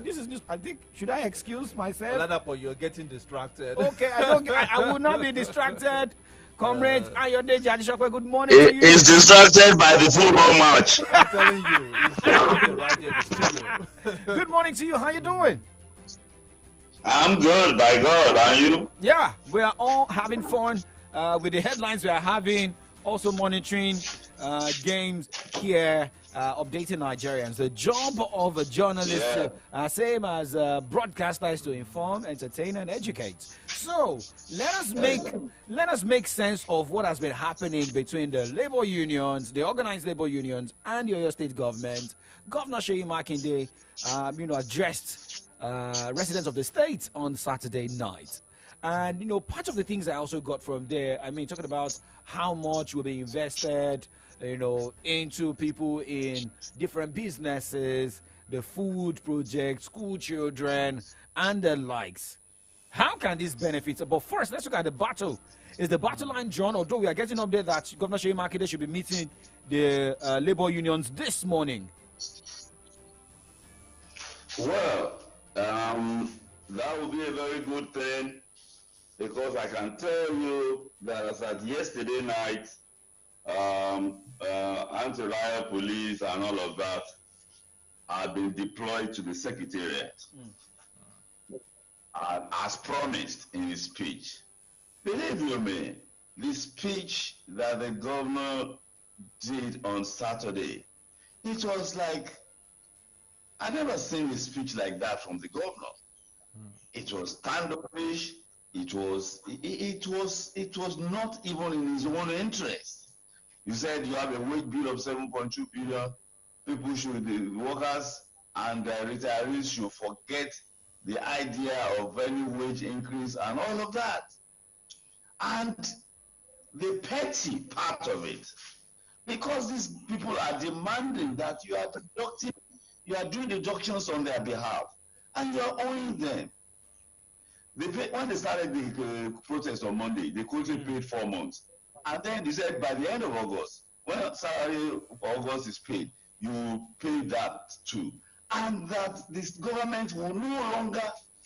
Speaker 4: This is news. I think, should I excuse myself?
Speaker 16: Ladapo, you're getting distracted.
Speaker 4: Okay, I will not be distracted. Comrades, Ayode Jadishokwe, good morning to you.
Speaker 18: He's distracted by the football match.
Speaker 16: I'm telling you, he's right here in the studio.
Speaker 4: Good morning to you. How you doing?
Speaker 18: I'm good, by God. Are you?
Speaker 4: Yeah, we are all having fun with the headlines we are having. Also monitoring games here updating Nigerians. The job of a journalist, same as a broadcaster, is to inform, entertain, and educate. So let us make sense of what has been happening between the labor unions, the organized labor unions, and your state government. Governor Seyi Makinde, addressed residents of the state on Saturday night. And, part of the things I also got from there, talking about how much will be invested, into people in different businesses, the food project, school children, and the likes. How can this benefit? But first, let's look at the battle. Is the battle line drawn? Although we are getting up there that Governor Seyi Makinde should be meeting the labor unions this morning.
Speaker 18: Well, that would be a very good thing, because I can tell you that as at yesterday night, anti-riot police and all of that have been deployed to the secretariat, as promised in his speech. Believe you me, the speech that the governor did on Saturday, it was like, I never seen a speech like that from the governor. It was standoffish. It was not even in his own interest. You said you have a wage bill of 7.2 billion. People should, the workers and the retirees should forget the idea of any wage increase and all of that. And the petty part of it, because these people are demanding that you are doing deductions on their behalf, and you are owing them. When they started the protest on Monday, they couldn't pay 4 months. And then they said by the end of August, when salary for August is paid, you pay that too. And that this government will no longer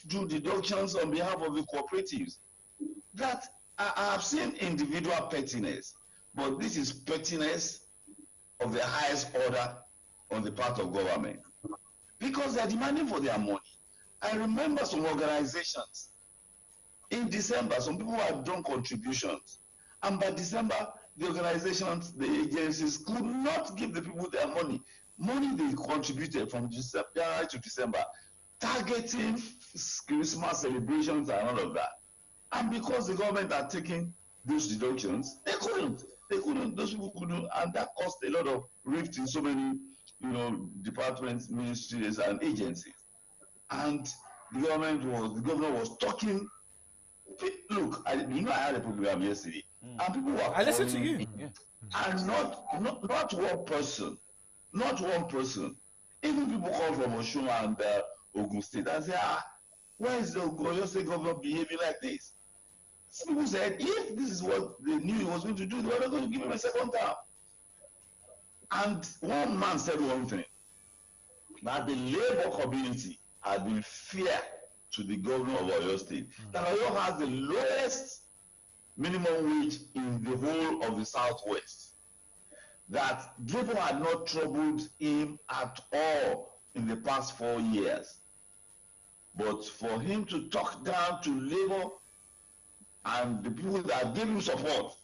Speaker 18: do deductions on behalf of the cooperatives. That I have seen individual pettiness, but this is pettiness of the highest order on the part of government. Because they're demanding for their money. I remember some organizations in December, some people had done contributions. And by December, the organizations, the agencies could not give the people their money. Money they contributed from January to December, targeting Christmas celebrations and all of that. And because the government are taking those deductions, they couldn't, those people couldn't, and that caused a lot of rift in so many, departments, ministries, and agencies. And the governor was talking. Look, I had a program yesterday, and people were.
Speaker 4: I listened to you.
Speaker 18: And not one person, Even people come from Osun and Ogun State and say, why is the Oyo State governor behaving like this? Some people said, if this is what they knew he was going to do, they were not going to give him a second term. And one man said one thing, that the labor community had been fair to the governor of Oyo State. That Oyo has the lowest minimum wage in the whole of the Southwest. That labor had not troubled him at all in the past 4 years. But for him to talk down to labor and the people that gave him support,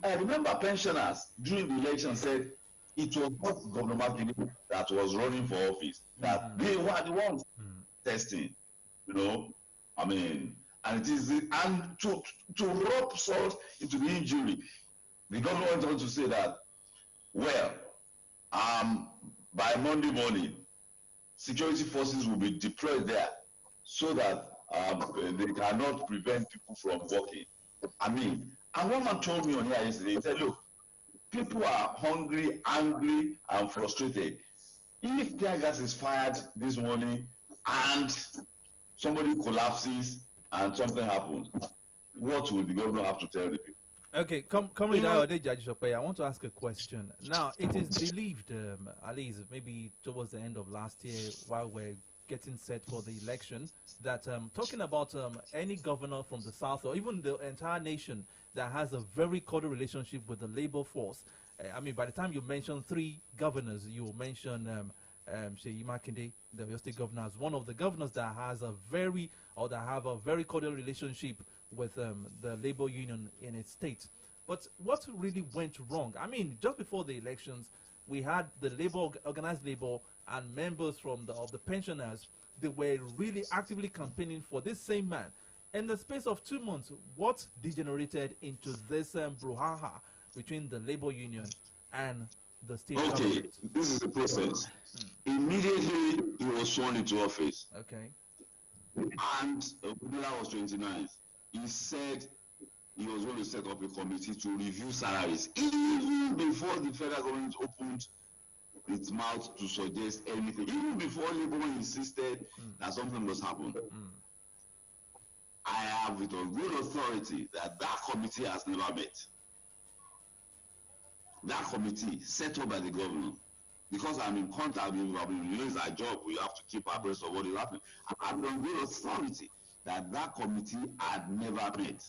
Speaker 18: I remember pensioners during the election said it was not Governor Makinde that was running for office, that they were the ones testing, and it is, and to rub salt into the injury, the governor went on to say that, by Monday morning, security forces will be deployed there so that they cannot prevent people from working. And one man told me on here yesterday, he said, look, people are hungry, angry, and frustrated. If tear gas is fired this morning and somebody collapses and something happens, what will the governor have to tell the people?
Speaker 16: Okay, Comrade Ayode Jajisope, I want to ask a question. Now, it is believed, at least maybe towards the end of last year, while we're getting set for the election, that talking about any governor from the South or even the entire nation that has a very cordial relationship with the labor force. By the time you mention 3 governors, you will mention Seyi Makinde, the Oyo State governor, as one of the governors that have a very cordial relationship with the labor union in its state. But what really went wrong? Just before the elections, we had the organized labor, and members from of the pensioners. They were really actively campaigning for this same man. In the space of 2 months, what degenerated into this brouhaha between the labor union and the state government?
Speaker 18: This is the process. Immediately, he was sworn into office.
Speaker 16: Okay.
Speaker 18: And Obila was 29th. He said he was going to set up a committee to review salaries, even before the federal government opened its mouth to suggest anything, even before Labour insisted that something must happen. I have it on good authority that that committee has never met. That committee set up by the governor, because I'm in contact with I've been released our job, we have to keep abreast of what is happening. I have on good authority that that committee had never met.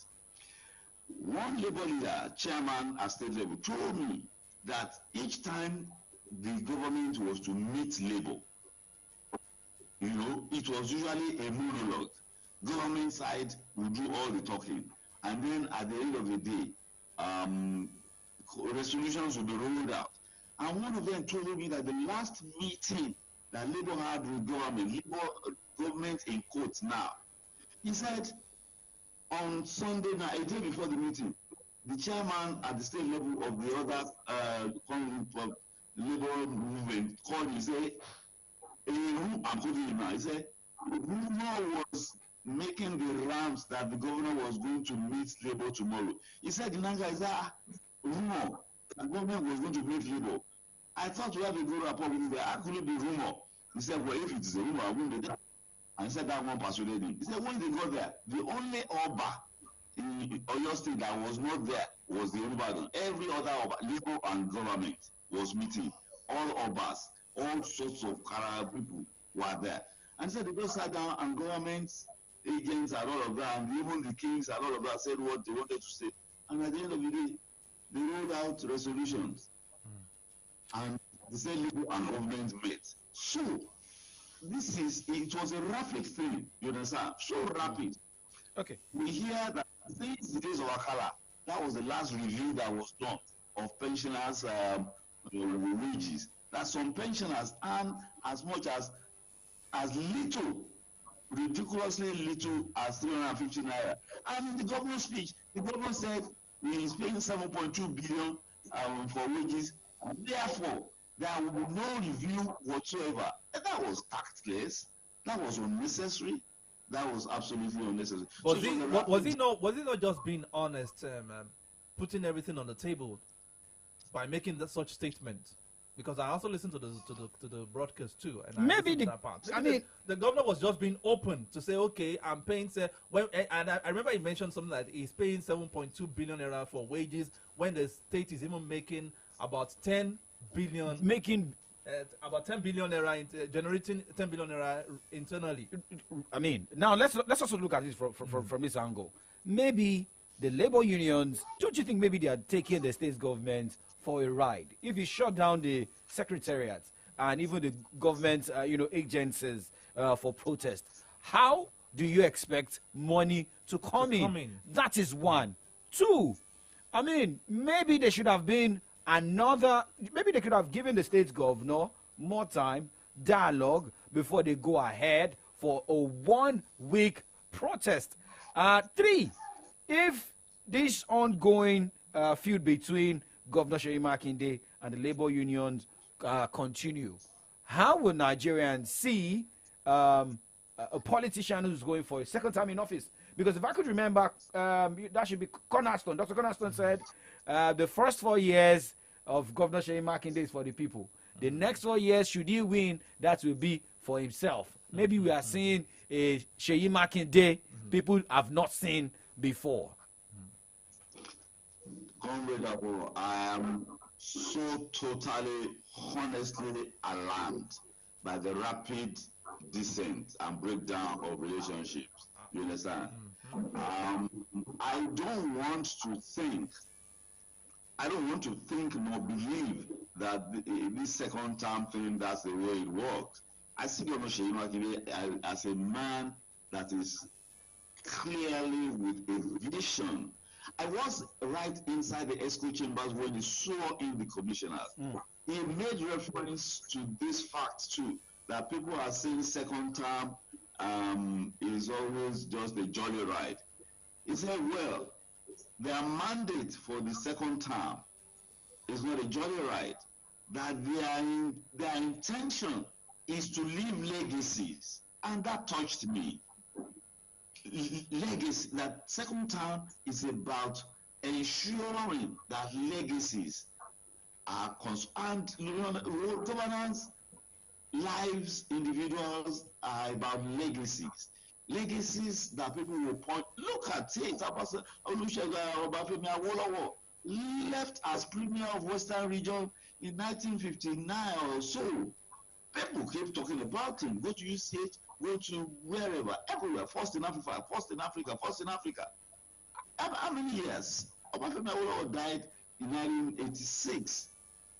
Speaker 18: One Labour leader, chairman at state level, told me that each time the government was to meet Labour, it was usually a monologue. Government side will do all the talking, and then at the end of the day, resolutions will be rolled out. And one of them told me that the last meeting that Labour had with government in quotes now, he said on Sunday night, a day before the meeting, the chairman at the state level of the other Labour movement called me and said, I'm quoting him now, he said, rumor was making the rounds that the governor was going to meet Labour tomorrow. He said, Nanga, is that rumor? The government was going to meet Labour. I thought we had a good rapport with it. There actually be rumor. He said, well, if it is a rumor, I won't be there. And he said that one persuaded him. He said, when they got there, the only Oba in Oyo State that was not there was the Olubadan. Every other Oba, Labour and government, was meeting. All Obas, all sorts of people were there. And he said they just sat down, and government agents and all of that, and even the kings and all of that said what they wanted to say. And at the end of the day, they rolled out resolutions. And the same Labour and government met. So, it was a rapid thing, you understand? So rapid.
Speaker 4: Okay.
Speaker 18: We hear that since the days of Akala, that was the last review that was done of pensioners' wages. That some pensioners earn as much as little, ridiculously little as 350 naira. And in the governor's speech, the governor said he is paying 7.2 billion for wages. Therefore, there will be no review whatsoever. And that was tactless. That was unnecessary. That was absolutely unnecessary.
Speaker 16: Was he not just being honest, putting everything on the table by making such statement? Because I also listened to the broadcast too, and maybe that part. The governor was just being open to say, okay, I'm paying. And I remember he mentioned something like he's paying 7.2 billion naira for wages when the state is even making about 10 billion, about 10 billion naira, generating 10 billion naira internally.
Speaker 4: Now let's also look at this from this angle. Maybe the labor unions, don't you think maybe they are taking the state government for a ride? If you shut down the secretariat and even the government agencies for protest, how do you expect money to come in? That is one. Two, maybe they should have been maybe they could have given the state governor more time, dialogue, before they go ahead for a 1 week protest. Three, if this ongoing feud between Governor Seyi Makinde and the labor unions continue, how will Nigerians see a politician who's going for a second time in office? Because if I could remember, that should be Cornerstone. Dr. Cornerstone said the first 4 years of Governor Seyi Makinde is for the people. The next 4 years, should he win, that will be for himself. Maybe we are seeing a Seyi Makinde people have not seen before.
Speaker 18: Comrade Abu, I am so totally, honestly alarmed by the rapid descent and breakdown of relationships. You understand? I don't want to think nor believe that this second term thing, that's the way it works. I see Governor Seyi Makinde as a man that is clearly with a vision. I was right inside the ESCO chambers when he saw in the commissioners. he made reference to this fact too, that people are saying second term is always just a jolly ride. He said, well, their mandate for the second term is not a jolly ride, that their intention is to leave legacies. And that touched me. Legacy, that second term is about ensuring that legacies are and governance, lives, individuals are about legacies. Legacies that people will point. Look at it. Olusegun Obafemi Awolowo left as Premier of Western Region in 1959 or so. People keep talking about him. Go to UCH, go to wherever, everywhere. First in Africa, first in Africa, first in Africa. How many years? Obafemi Awolowo died in 1986.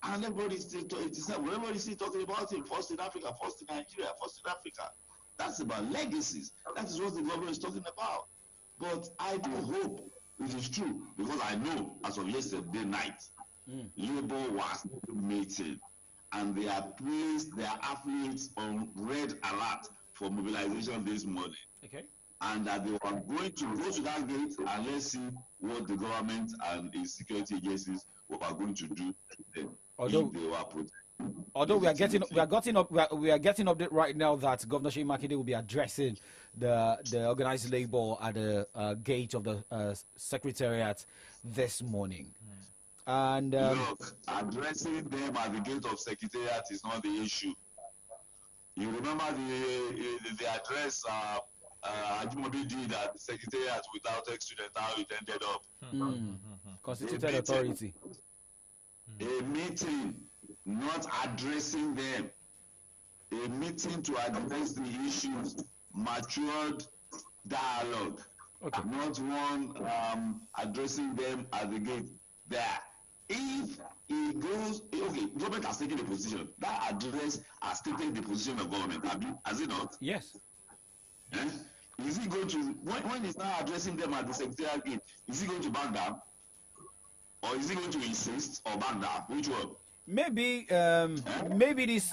Speaker 18: And everybody's still everybody's still talking about him. First in Africa, first in Nigeria, first in Africa. That's about legacies. That is what the government is talking about. But I do hope it is true, because I know as of yesterday night, Labour was meeting, and they have placed their athletes on red alert for mobilization this morning.
Speaker 4: Okay.
Speaker 18: And that they were going to go to that gate, and let's see what the government and its security agencies were going to do to them. Although
Speaker 4: we are getting update right now that Governor Seyi Makinde will be addressing the organized labor at the gate of the Secretariat this morning. And
Speaker 18: look, addressing them at the gate of Secretariat is not the issue. You remember the address Ajimobi did at the Secretariat without ex-student, how it ended up.
Speaker 4: Constituted authority.
Speaker 18: A meeting, not addressing them. A meeting to address the issues, matured dialogue. Okay. Not one addressing them at the gate there. If he goes, okay, government has taken a position. That address has taken the position of government, has it not?
Speaker 4: Yes.
Speaker 18: Is he going to, when he's now addressing them at the Secretariat gate, is he going to back down? Or is he going to insist or back down? Which one?
Speaker 4: Maybe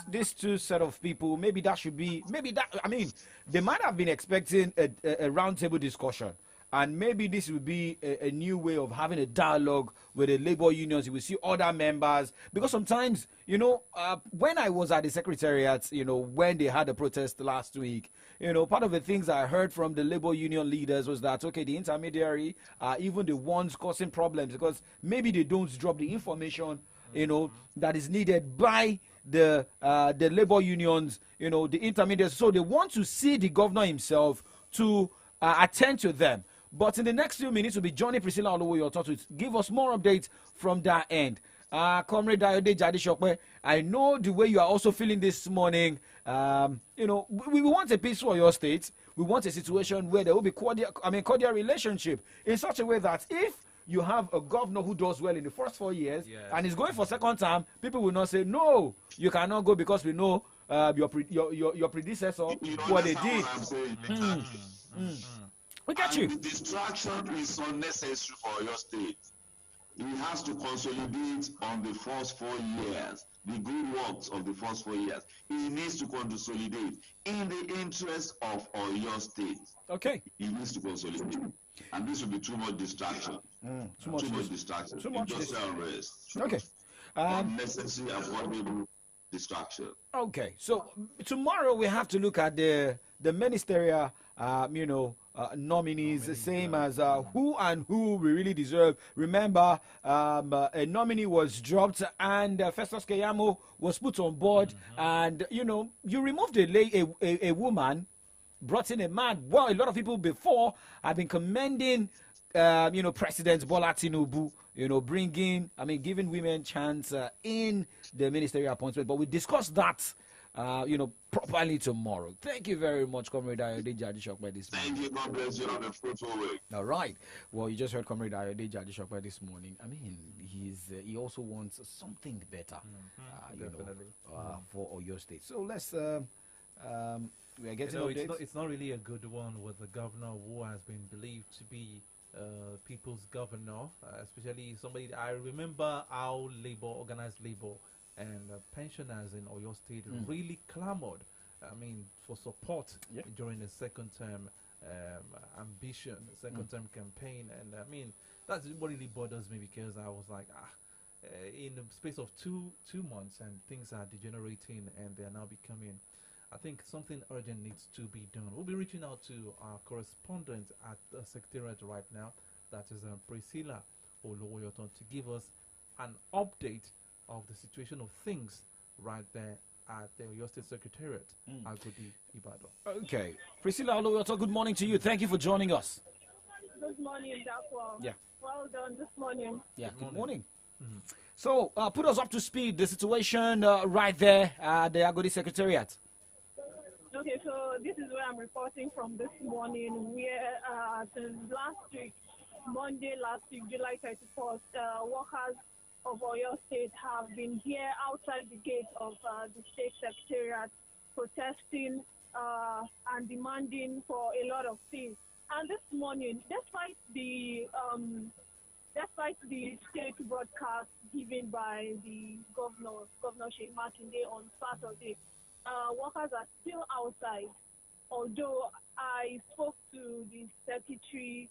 Speaker 4: this two set of people, maybe that should be, they might have been expecting a roundtable discussion. And maybe this will be a new way of having a dialogue with the labor unions. You will see other members. Because sometimes, when I was at the Secretariat, when they had a protest last week, part of the things I heard from the labor union leaders was that, okay, the intermediary are even the ones causing problems because maybe they don't drop the information, that is needed by the labor unions, the intermediaries. So they want to see the governor himself to attend to them. But in the next few minutes, will be Johnny Priscilla Oluwoyoto to give us more updates from that end. Comrade Dayode Jadishokwe, I know the way you are also feeling this morning. We want a peaceful Oyo State. We want a situation where there will be cordial relationship in such a way that if you have a governor who does well in the first 4 years and is going for second term, people will not say, no, you cannot go because we know your predecessor, what they did. We got you.
Speaker 18: The distraction is unnecessary for your state. He has to consolidate on the first 4 years, the good works of the first 4 years. He needs to consolidate in the interest of your state.
Speaker 4: Okay.
Speaker 18: He needs to consolidate. And this will be too much distraction.
Speaker 4: Too much
Speaker 18: distraction.
Speaker 4: Too much
Speaker 18: industrial unrest.
Speaker 4: Okay.
Speaker 18: Unnecessary, avoidable distraction.
Speaker 4: Okay. So tomorrow we have to look at the ministerial, nominees, same as who and who we really deserve. Remember, a nominee was dropped and Festus Keyamo was put on board, and you removed a woman, brought in a man. Well, a lot of people before have been commending President Bola Tinubu, giving women chance in the ministerial appointment. But we discussed that properly tomorrow. Thank you very much, Comrade Dayode Jadishokwe this morning.
Speaker 18: Thank you, God bless you. Have a fruitful week.
Speaker 4: All right. Well, you just heard Comrade Dayode Jadishokwe this morning. He also wants something better, for Oyo State. So let's we are getting updates.
Speaker 16: It's not really a good one with the governor who has been believed to be people's governor, especially somebody. I remember how organized labor and pensioners in Oyo State really clamored, for support during the second term ambition, second term campaign. And that's what really bothers me, because I was like, in the space of two months, and things are degenerating, and they are now becoming, I think something urgent needs to be done. We'll be reaching out to our correspondent at the Secretariat right now, that is Priscilla Olowoyoton, to give us an update of the situation of things right there at the Oyo State Secretariat, Agodi, Ibadan.
Speaker 4: Okay. Priscilla Olowoyoton, good morning to you. Thank you for joining us.
Speaker 19: Good morning, Dapo.
Speaker 4: Yeah.
Speaker 19: Well done this morning.
Speaker 4: Yeah, good morning. So, put us up to speed, the situation right there at the Agodi Secretariat.
Speaker 19: Okay, so this is where I'm reporting from this morning, where since last week, Monday last week, July 31st, workers of Oyo State have been here outside the gate of the State Secretariat protesting and demanding for a lot of things. And this morning, despite the state broadcast given by the Governor Sheikh Makinde on Saturday, workers are still outside. Although I spoke to the secretary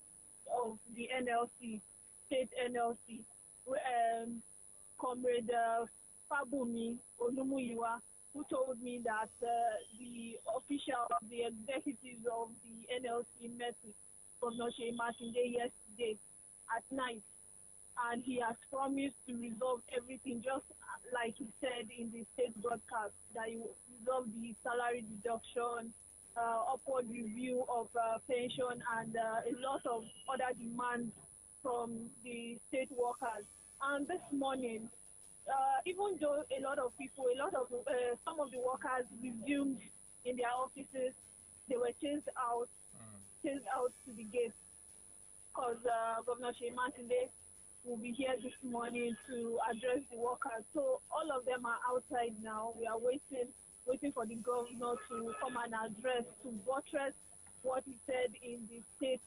Speaker 19: of the NLC, state NLC, Comrade Fabumi Olumuyiwa, who told me that the executives of the NLC met with Governor Sheikh Makinde yesterday at night, and he has promised to resolve everything, just like he said in the state broadcast, that he will resolve the salary deduction, upward review of pension, and a lot of other demands from the state workers. And this morning, even though some of the workers resumed in their offices, they were chased out to the gate, because Governor Sheikh Makinde will be here this morning to address the workers. So all of them are outside now. We are waiting for the governor to come and address, to buttress what he said in the state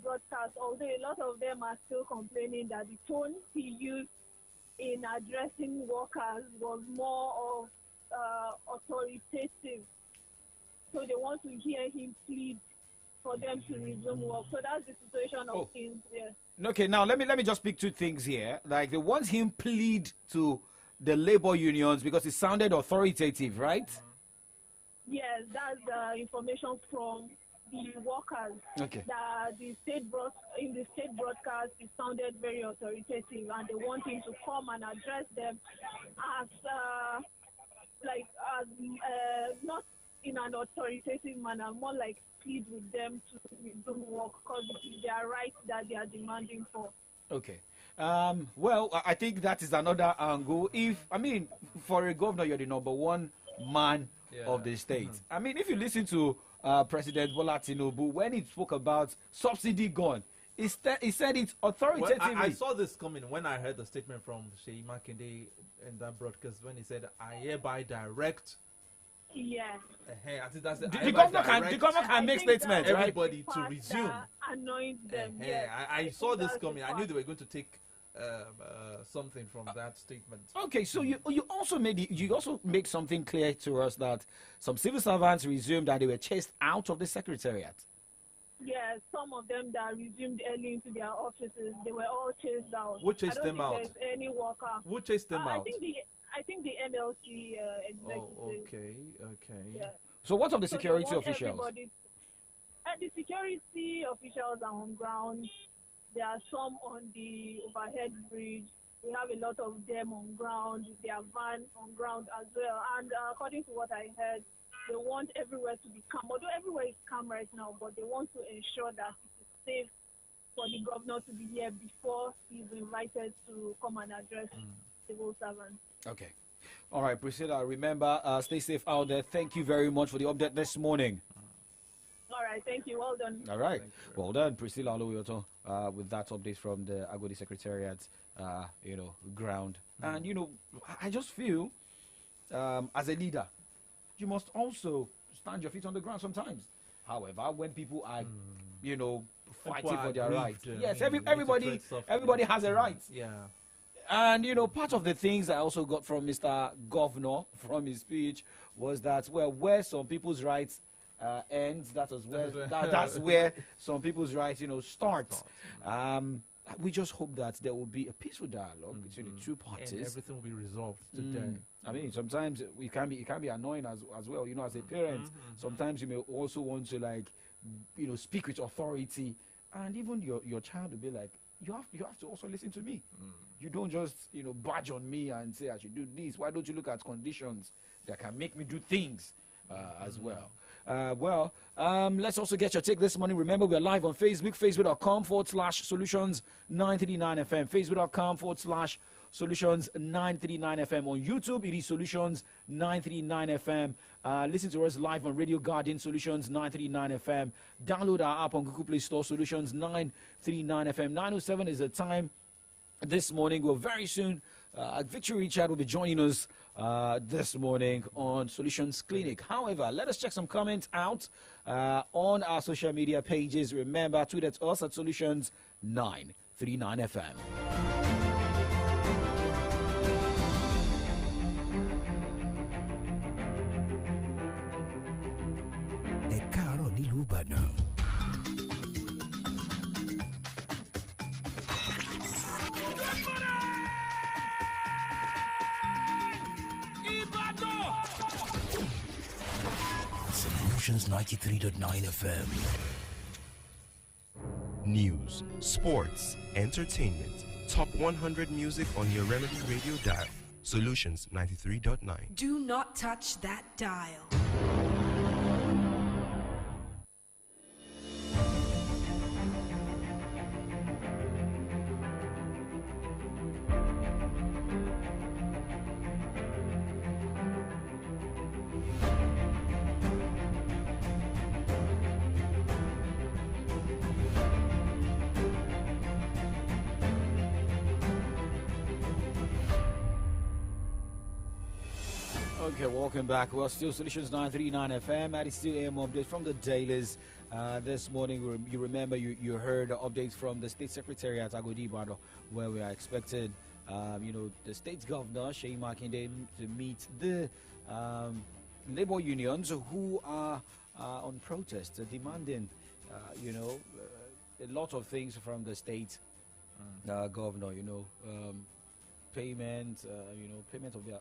Speaker 19: broadcast. Although a lot of them are still complaining that the tone he used in addressing workers was more of authoritative. So they want to hear him plead for them to resume work. So that's the situation of things there.
Speaker 4: Okay, now let me just pick two things here. Like, they want him plead to the labor unions because it sounded authoritative, right?
Speaker 19: Yes, that's information from the workers.
Speaker 4: Okay.
Speaker 19: That in the state broadcast, it sounded very authoritative, and they want him to come and address them as not in an authoritative manner, more like plead with them to resume work, because it is their right that they are demanding for.
Speaker 4: Okay. Well, I think that is another angle. For a governor, you're the number one man of the state. If you listen to President Bola Tinubu, when he spoke about subsidy gone, he said it authoritatively.
Speaker 16: Well, I saw this coming when I heard the statement from Sheikh Makinde in that broadcast, when he said, I hereby direct.
Speaker 19: Yeah.
Speaker 16: I think that's the
Speaker 4: governor can make statements, right?
Speaker 16: Everybody to resume.
Speaker 19: Annoys them.
Speaker 16: I saw this coming. I knew they were going to take something from that statement.
Speaker 4: Okay, so you also make something clear to us that some civil servants resumed and they were chased out of the secretariat.
Speaker 19: Yeah, some of them that resumed early into their offices, they were all chased out.
Speaker 16: Who chased them out?
Speaker 19: There's any worker.
Speaker 16: Who chased them out?
Speaker 19: I think the NLC executives.
Speaker 16: Oh, okay.
Speaker 19: Yeah.
Speaker 4: So what of the security officials?
Speaker 19: The security officials are on ground. There are some on the overhead bridge. We have a lot of them on ground. Their van on ground as well. And according to what I heard, they want everywhere to be calm. Although everywhere is calm right now, but they want to ensure that it is safe for the governor to be here before he's invited to come and address civil servants.
Speaker 4: Okay. All right, Priscilla, remember, stay safe out there. Thank you very much for the update this morning.
Speaker 19: All right, thank you. Well done.
Speaker 4: All right. Well done, Priscilla Olowoyoton, with that update from the Agodi Secretariat, ground. And, I just feel, as a leader, you must also stand your feet on the ground sometimes. However, when people are, fighting for their rights. Yes, everybody has a right.
Speaker 16: Yeah.
Speaker 4: And, you know, part of the things I also got from Mr. Governor from his speech was that, well, where some people's rights ends, that's where some people's rights, you know, starts. We just hope that there will be a peaceful dialogue between the two parties.
Speaker 16: And everything will be resolved today.
Speaker 4: I mean, sometimes it can be annoying as well. You know, as a parent, sometimes you may also want to, like, you know, speak with authority, and even your child will be like, you have to also listen to me. You don't just, you know, badge on me and say I should do this. Why don't you look at conditions that can make me do things as well? Let's also get your take this morning. Remember, we're live on Facebook, facebook.com/solutions939fm, facebook.com/solutions939fm. On YouTube, it is solutions939fm. Listen to us live on Radio Guardian, solutions939fm. Download our app on Google Play Store, solutions939fm. 9:07 is the time this morning. Well, very soon, Victory Richard will be joining us this morning on Solutions Clinic. However, let us check some comments out on our social media pages. Remember, tweet at us at Solutions939FM.
Speaker 20: Solutions 93.9 FM.
Speaker 2: News, sports, entertainment. Top 100 music on your Remedy Radio dial. Solutions 93.9.
Speaker 3: Do not touch that dial.
Speaker 4: Okay, welcome back. Well, still Solutions 939 FM. That is still AM update from the dailies. This morning, you remember you heard updates from the State Secretary at Agodi Ibadan, where we are expecting, the state governor, Seyi Makinde, to meet the labor unions who are on protest, demanding, a lot of things from the state governor, payment, payment of their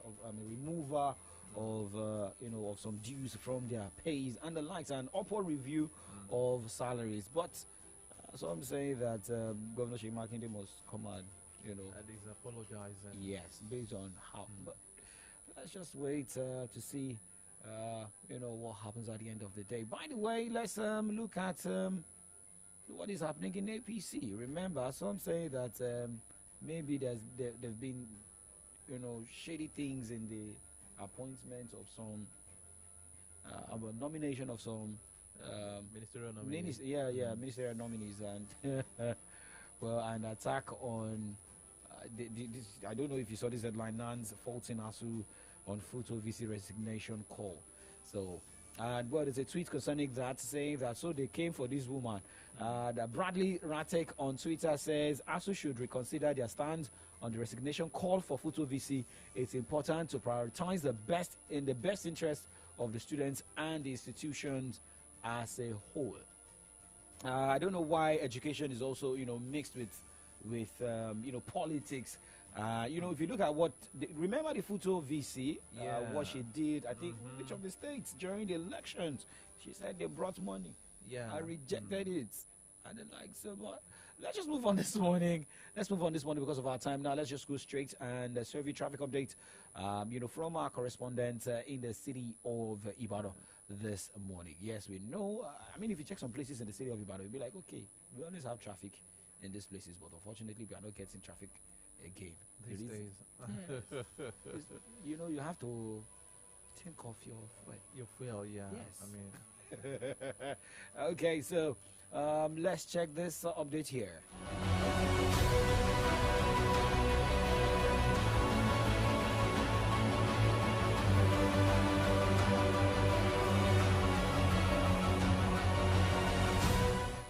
Speaker 4: removal of of some dues from their pays and the likes, and upward review of salaries. But some say that Governor Seyi Makinde must come and
Speaker 16: at least apologize.
Speaker 4: Yes, based on how. But let's just wait to see what happens at the end of the day. By the way, let's look at what is happening in APC. Remember, some say that maybe there've been shady things in the appointment of some nomination of some
Speaker 16: ministerial nominees.
Speaker 4: Ministerial nominees, and an attack on this. I don't know if you saw this headline: Nans faulting ASU on Futo VC resignation call. So, there's a tweet concerning that, saying that they came for this woman. That Bradley Ratek on Twitter says ASU should reconsider their stance on the resignation call for Futo VC. It's important to prioritize the best interest of the students and the institutions as a whole. I don't know why education is also mixed with politics. If you look at remember the Futo VC, what she did, I think, which of the states during the elections, she said they brought money.
Speaker 16: Yeah.
Speaker 4: I rejected it. And then but let's just move on this morning. Let's move on this morning because of our time now. Let's just go straight and serve you traffic update, from our correspondent in the city of Ibadan this morning. Yes, we know. If you check some places in the city of Ibadan, you'll be like, okay, we always have traffic in these places, but unfortunately, we are not getting traffic again.
Speaker 16: These days.
Speaker 4: You have to think of your fuel.
Speaker 16: Your fuel, yeah.
Speaker 4: Yes. Okay, so let's check this update here.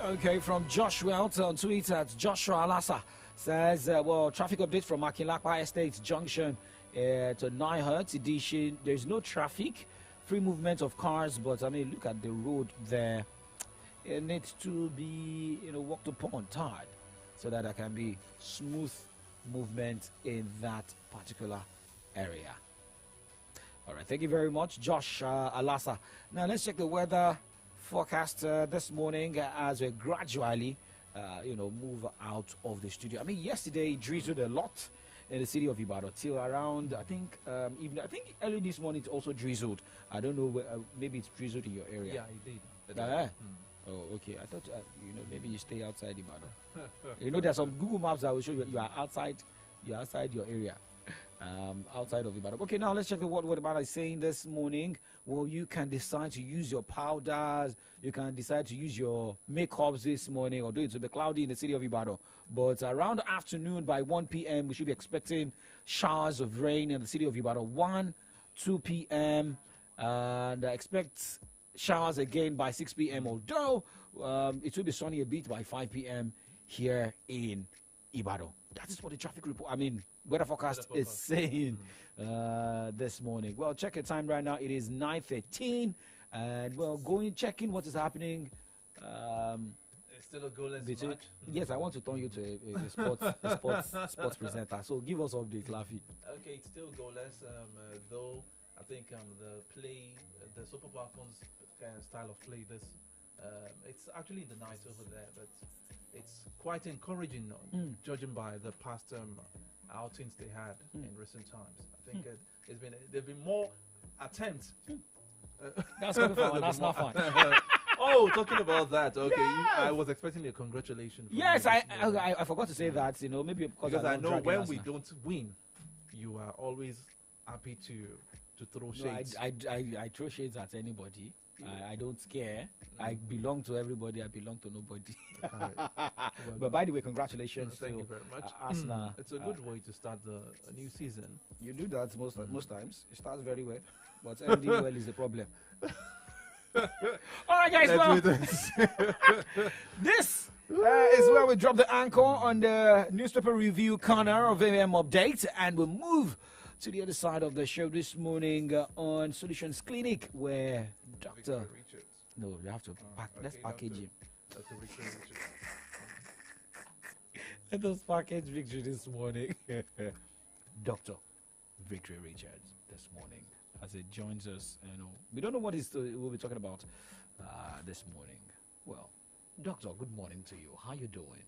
Speaker 4: Okay, from Joshua on Twitter at Joshua Alasa says, well, traffic update from Akinlapa Estate Junction to Nyhurt Edition. There's no traffic, free movement of cars, but I mean, look at the road there. It needs to be, worked upon, tarred, so that there can be smooth movement in that particular area. All right, thank you very much, Josh Alasa. Now let's check the weather forecast this morning as we gradually, move out of the studio. I mean, yesterday it drizzled a lot in the city of Ibadan till around, I think early this morning it also drizzled. I don't know, maybe it's drizzled in your area.
Speaker 16: Yeah, it did.
Speaker 4: Oh, okay. I thought, maybe you stay outside Ibadan. There's some Google Maps that will show you are outside your area. Outside of Ibadan. Okay, now let's check what Ibadan is saying this morning. Well, you can decide to use your powders. You can decide to use your makeups this morning, although it will be cloudy in the city of Ibadan. But around the afternoon by 1 p.m., we should be expecting showers of rain in the city of Ibadan. 2 p.m. And expect showers again by 6 p.m. Although it will be sunny a bit by 5 p.m. here in Ibadan. That is what the traffic report, weather forecast is saying this morning. Well, check your time right now. It is 9:13, and checking what is happening.
Speaker 16: It's still a goalless match.
Speaker 4: Yes, I want to turn you to a sports presenter. So give us update, Laffy.
Speaker 16: Okay, it's still goalless. Though I think the Super Falcons style of play it's actually the night over there, but it's quite encouraging, judging by the past outings they had in recent times. I think there've been more attempts.
Speaker 4: That's coming from an Arsenal fan.
Speaker 16: Oh, talking about that. Okay,
Speaker 4: yes!
Speaker 16: I was expecting a congratulations.
Speaker 4: Yes, I forgot to say that. Maybe
Speaker 16: because I know when we don't win, you are always happy to throw shades.
Speaker 4: No, I throw shades at anybody. I don't care. I belong to everybody. I belong to nobody. But by the way, congratulations.
Speaker 16: Thank you very much.
Speaker 4: Arsenal.
Speaker 16: It's a good way to start a new season.
Speaker 4: You do that most times. It starts very well, but ending well is the problem. All right, guys. This is where we drop the anchor on the newspaper review corner of AM Update, and we'll move to the other side of the show this morning on Solutions Clinic, where Dr. No, you have to let's package him. Let us package Victory this morning. Dr. Victory Richards this morning as he joins us. We don't know what we'll be talking about this morning. Well, Doctor, good morning to you. How you doing?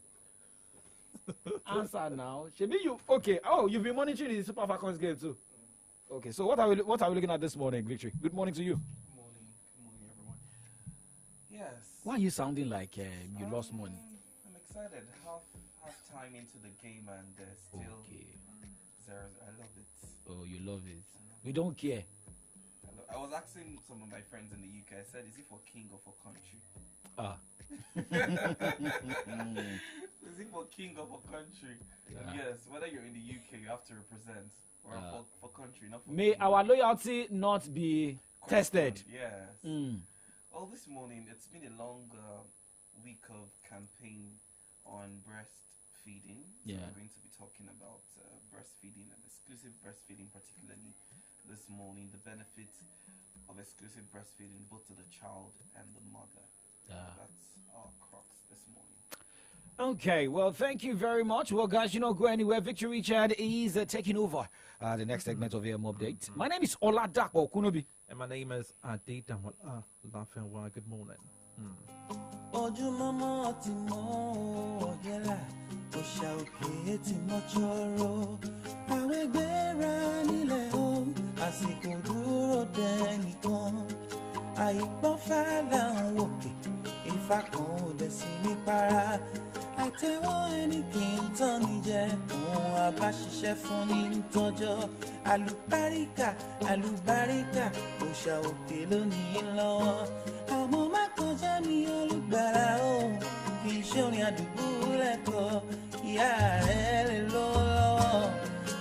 Speaker 4: Answer now. Should be you okay? Oh, you've been monitoring the Super Falcons game too. Okay, so what are we looking at this morning, Victory? Good morning to you.
Speaker 21: Good morning, everyone. Yes.
Speaker 4: Why are you sounding like you lost money?
Speaker 21: I'm excited. Half time into the game and still 0. I love it.
Speaker 4: Oh, you love it. We don't care.
Speaker 21: I was asking some of my friends in the UK. I said, "Is it for king or for country?" Is it for king or for country? Yeah. Yes, whether you're in the UK, you have to represent, or for country, not for
Speaker 4: May king. Our loyalty not be tested.
Speaker 21: Yes. Well, this morning, it's been a long week of campaign on breastfeeding. So we're going to be talking about breastfeeding and exclusive breastfeeding, particularly this morning, the benefits of exclusive breastfeeding both to the child and the mother. That's our crux this morning.
Speaker 4: Okay, well, thank you very much. Well, guys, you don't go anywhere. Victory Richard is taking over the next segment of AM Update. My name is Oladapo Kunobi.
Speaker 16: And my name is Adi Damola Lafenwa. Good morning.
Speaker 22: Ifá kan ò dẹ̀ sí ní para àtẹ̀wọ́ ẹni kì í tán ní jẹ òun àbáṣiṣẹ́ fún ní tọ́jọ́ àlùbáríkà òòṣà òkè lónìí lọ́wọ́ àmọ́ má kọjá mi olùgbàlà òun kì í ṣe orin àdúgbò lẹ́kọ̀ọ́ ìyá rẹ̀ lè lọ́wọ́ lọ́wọ́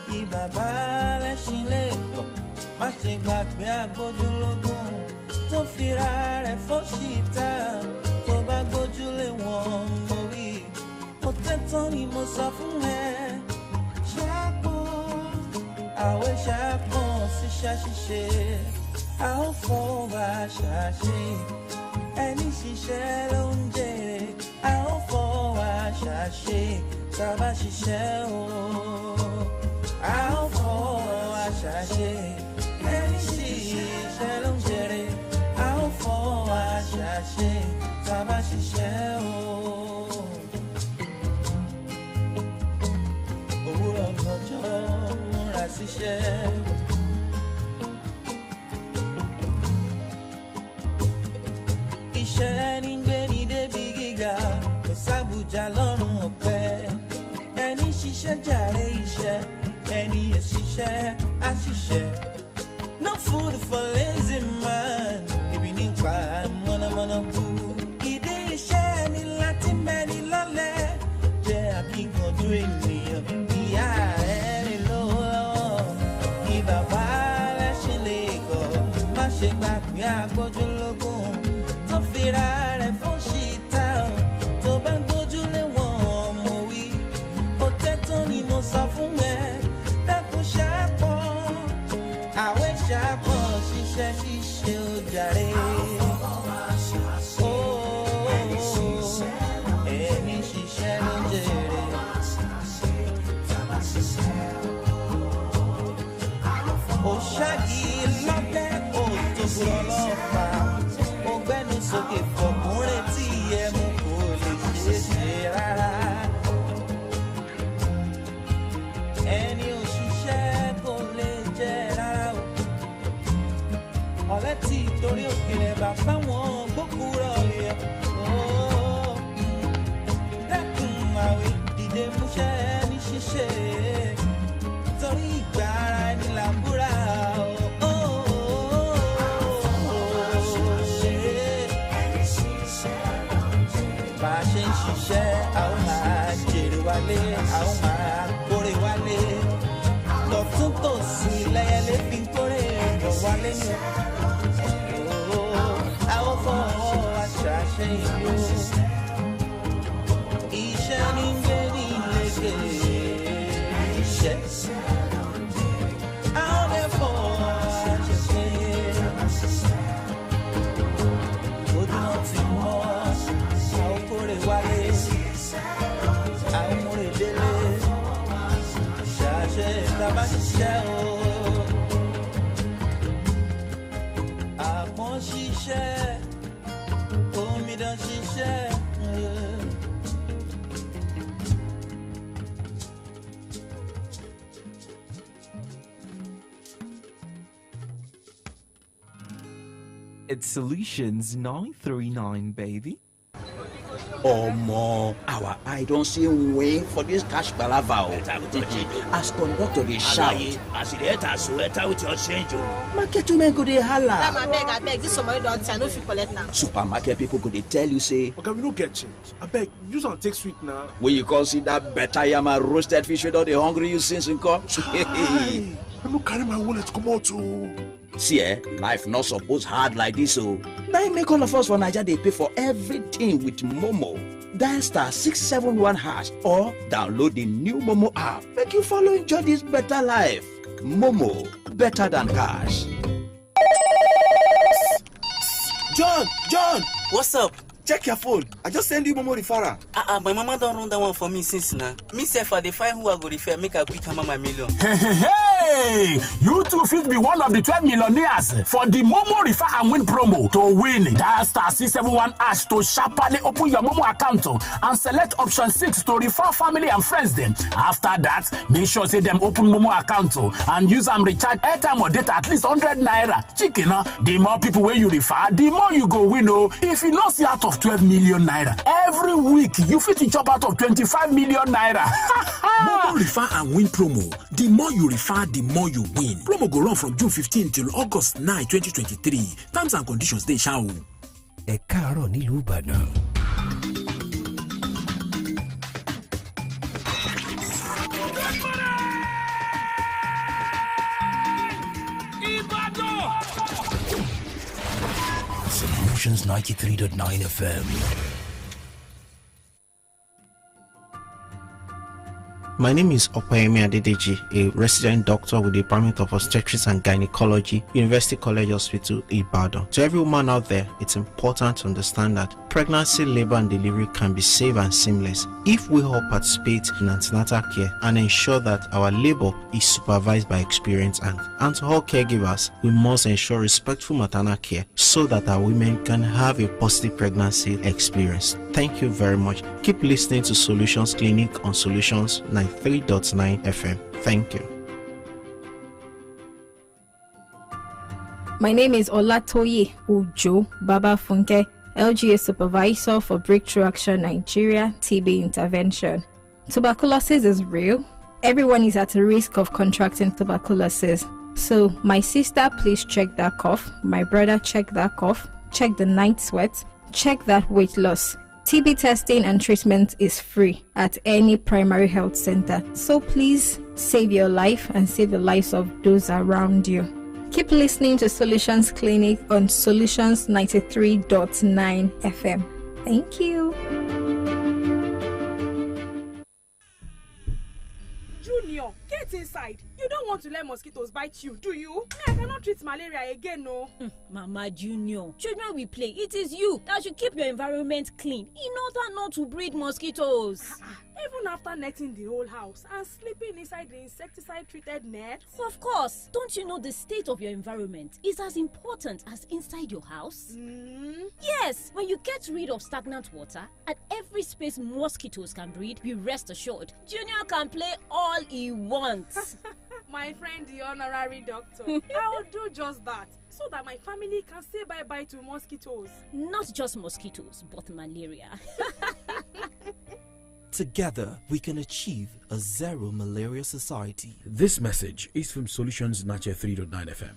Speaker 22: kí bàbá lẹ́ṣin lè tọ̀ má ṣe gbàgbé agbójúlógún tó fira rẹ̀ fọ́ṣìtà tó bá gbójúlé wọn mórí ó tẹ́tán ni mo sọ fún ẹ ṣiṣẹ́ a ó fọwọ́ ṣàṣe ẹni ṣiṣẹ́ ló ń jèrè a ó fọwọ́ ṣàṣe tá a bá ṣiṣẹ́ o a ó fọwọ́ ṣàṣe ẹni ṣiṣẹ́ ló ń jèrè a ó fọwọ́ ṣàṣe tá a bá ṣiṣẹ́ o. Òwúrọ̀ lọ́jọ́ múra síṣẹ́. Iṣẹ́ ní gbé ní débi gíga, kò sábùjá lọ́rùn ọ̀pẹ. Ẹni ṣiṣẹ́ jàre iṣẹ́, ẹni èṣiṣẹ́ á ṣiṣẹ́. No food for lazy man, ebi nípa mọ̀nàmọ́ná kú. Ìdí iṣẹ́ ni láti mẹ́ni lọ́lẹ̀, jẹ́ akíkanjú ènìyàn. Ìyá rẹ̀ ló lọ́wọ́, kí bàbá lẹ́sìn lè gọ̀, má ṣe gbàgbé agbójúlógún. Tó fira rẹ̀ fún ṣìtá tó bá ń gbójúlé wọn mọ̀ wí. Ó tẹ́tọ́ ni mo sọ fún ẹ, dákun ṣàpọ̀. Àwẹ̀ ṣàpọ̀ ṣiṣẹ́ ṣiṣẹ́ ó jàre. Ẹni ṣiṣẹ́ ló jèrè. Ó ṣáàgì lọ́tẹ̀ ó tó gbọ́ lọ́fà. Ó gbẹ́nu sókè fọkùnrin tí ẹmu kò lè ṣe é ṣe rárá. Ẹni òṣìṣẹ́ kò lè jẹ rárá o. Ọ̀lẹ tí torí òkèlè bàbá wọn gbókùrọ̀ yẹ. Dẹ́kun àwẹ̀ dìde múṣẹ́ ní ṣíṣe. Torí ìgbà ara ẹni là ń búra o. Bá a ṣe ń ṣiṣẹ́, a ó máa jèrè wálé, a ó máa kórè wálé. Lọ́tún tòsì lẹ́yẹlé fi ń kórè bọ̀ wálé ni. A ó fọwọ́ aṣàṣe ìlú. Iṣẹ́ ní gbé ní ìlẹ́gẹ̀ iṣẹ́. A ó lè fọwọ́ aṣàṣe. Ojúmọ́ ti mọ́, a ó kórè wálé. A ó múre délé. Ṣàṣe ìtàbá ṣiṣẹ́ o. Àpọ́n ṣiṣẹ́, omidan ṣiṣẹ́.
Speaker 1: It's Solutions 939, baby.
Speaker 7: Omo, our eye don't see way for this cash palava. As conductor dey shout.
Speaker 11: As you enter, so enter with your change.
Speaker 7: Market women go dey holla.
Speaker 9: I beg, this somebody don't say I no fit collect now.
Speaker 7: Supermarket people go dey tell you say.
Speaker 8: Okay, we no get change. I beg, use and take sweet now.
Speaker 7: When you consider better yama roasted fish without the hungry you since you come.
Speaker 8: I no carry my wallet come out too.
Speaker 7: See, life not suppose hard like this, so now make all of us for Nigeria they pay for everything with Momo. Dial *671# or download the new Momo app. Make you follow enjoy this better life. Momo, better than cash.
Speaker 11: John,
Speaker 10: What's up?
Speaker 11: check your phone. I just send you Momo referral.
Speaker 10: My mama don't run that one for me since now. Me self I dey find who I go refer, make a quick hammer my million.
Speaker 12: Hey, you too fit be one of the 12 millionaires for the Momo Refer and Win promo. To win, dial *671# to sharply open your Momo account and select option 6 to refer family and friends them. After that, make sure say them open Momo account and use them recharge airtime or data at least 100 naira. Chicken, the more people where you refer, the more you go win. If you not see out of 12 million naira every week, you fit to chop out of 25 million naira.
Speaker 13: Momo Refer and Win promo. The more you refer, the more you win. Promo go run from June 15 till August 9, 2023. Terms and conditions dey shall.
Speaker 20: Ẹ káàárọ̀ nílùú Ìbàdàn. Solutions 93.9 FM.
Speaker 5: My name is Opayemi Adedeji, a resident doctor with the Department of Obstetrics and Gynecology, University College Hospital, Ibadan. To every woman out there, it's important to understand that pregnancy, labor, and delivery can be safe and seamless if we all participate in antenatal care and ensure that our labor is supervised by experienced hands. And to all caregivers, we must ensure respectful maternal care so that our women can have a positive pregnancy experience. Thank you very much. Keep listening to Solutions Clinic on Solutions 93.9 FM. Thank you.
Speaker 6: My name is Olatoye Ujo Baba Funke, LGA Supervisor for Breakthrough Action Nigeria TB Intervention. Tuberculosis is real. Everyone is at a risk of contracting tuberculosis. So, my sister, please check that cough. My brother, check that cough. Check the night sweat. Check that weight loss. TB testing and treatment is free at any primary health center. So please save your life and save the lives of those around you. Keep listening to Solutions Clinic on Solutions 93.9 FM. Thank you.
Speaker 23: Junior, get inside. You don't want to let mosquitoes bite you, do you? I cannot treat malaria again, no.
Speaker 24: Mama Junior, children will play. It is you that should keep your environment clean in order not to breed mosquitoes.
Speaker 23: Even after netting the whole house and sleeping inside the insecticide-treated net?
Speaker 24: Of course. Don't you know the state of your environment is as important as inside your house? Yes. When you get rid of stagnant water at every space mosquitoes can breed, be rest assured, Junior can play all he wants.
Speaker 23: My friend, the honorary doctor, I will do just that so that my family can say bye-bye to mosquitoes.
Speaker 24: Not just mosquitoes, but malaria.
Speaker 1: Together, we can achieve a zero malaria society.
Speaker 20: This message is from Solutions 93.9 FM.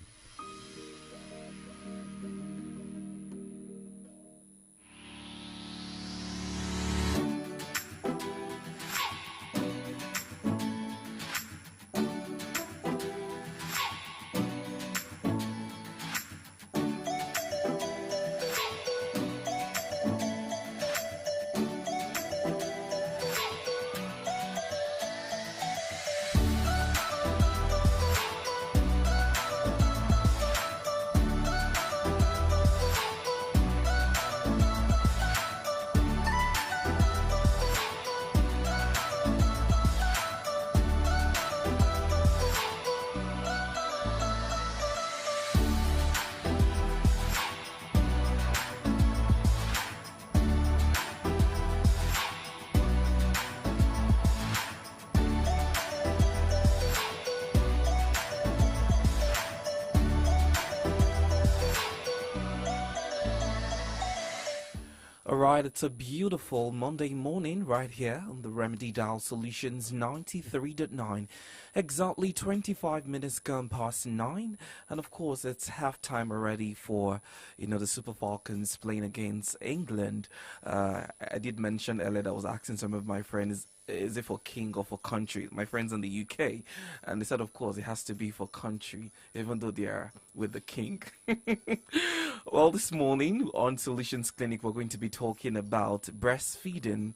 Speaker 1: Alright, it's a beautiful Monday morning right here on the Remedy Dial Solutions 93.9. Exactly 25 minutes gone past 9. And of course, it's halftime already for, the Super Falcons playing against England. I did mention earlier that I was asking some of my friends, is it for king or for country? My friends in the UK, and they said, of course, it has to be for country, even though they are with the king. Well, this morning on Solutions Clinic, we're going to be talking about breastfeeding.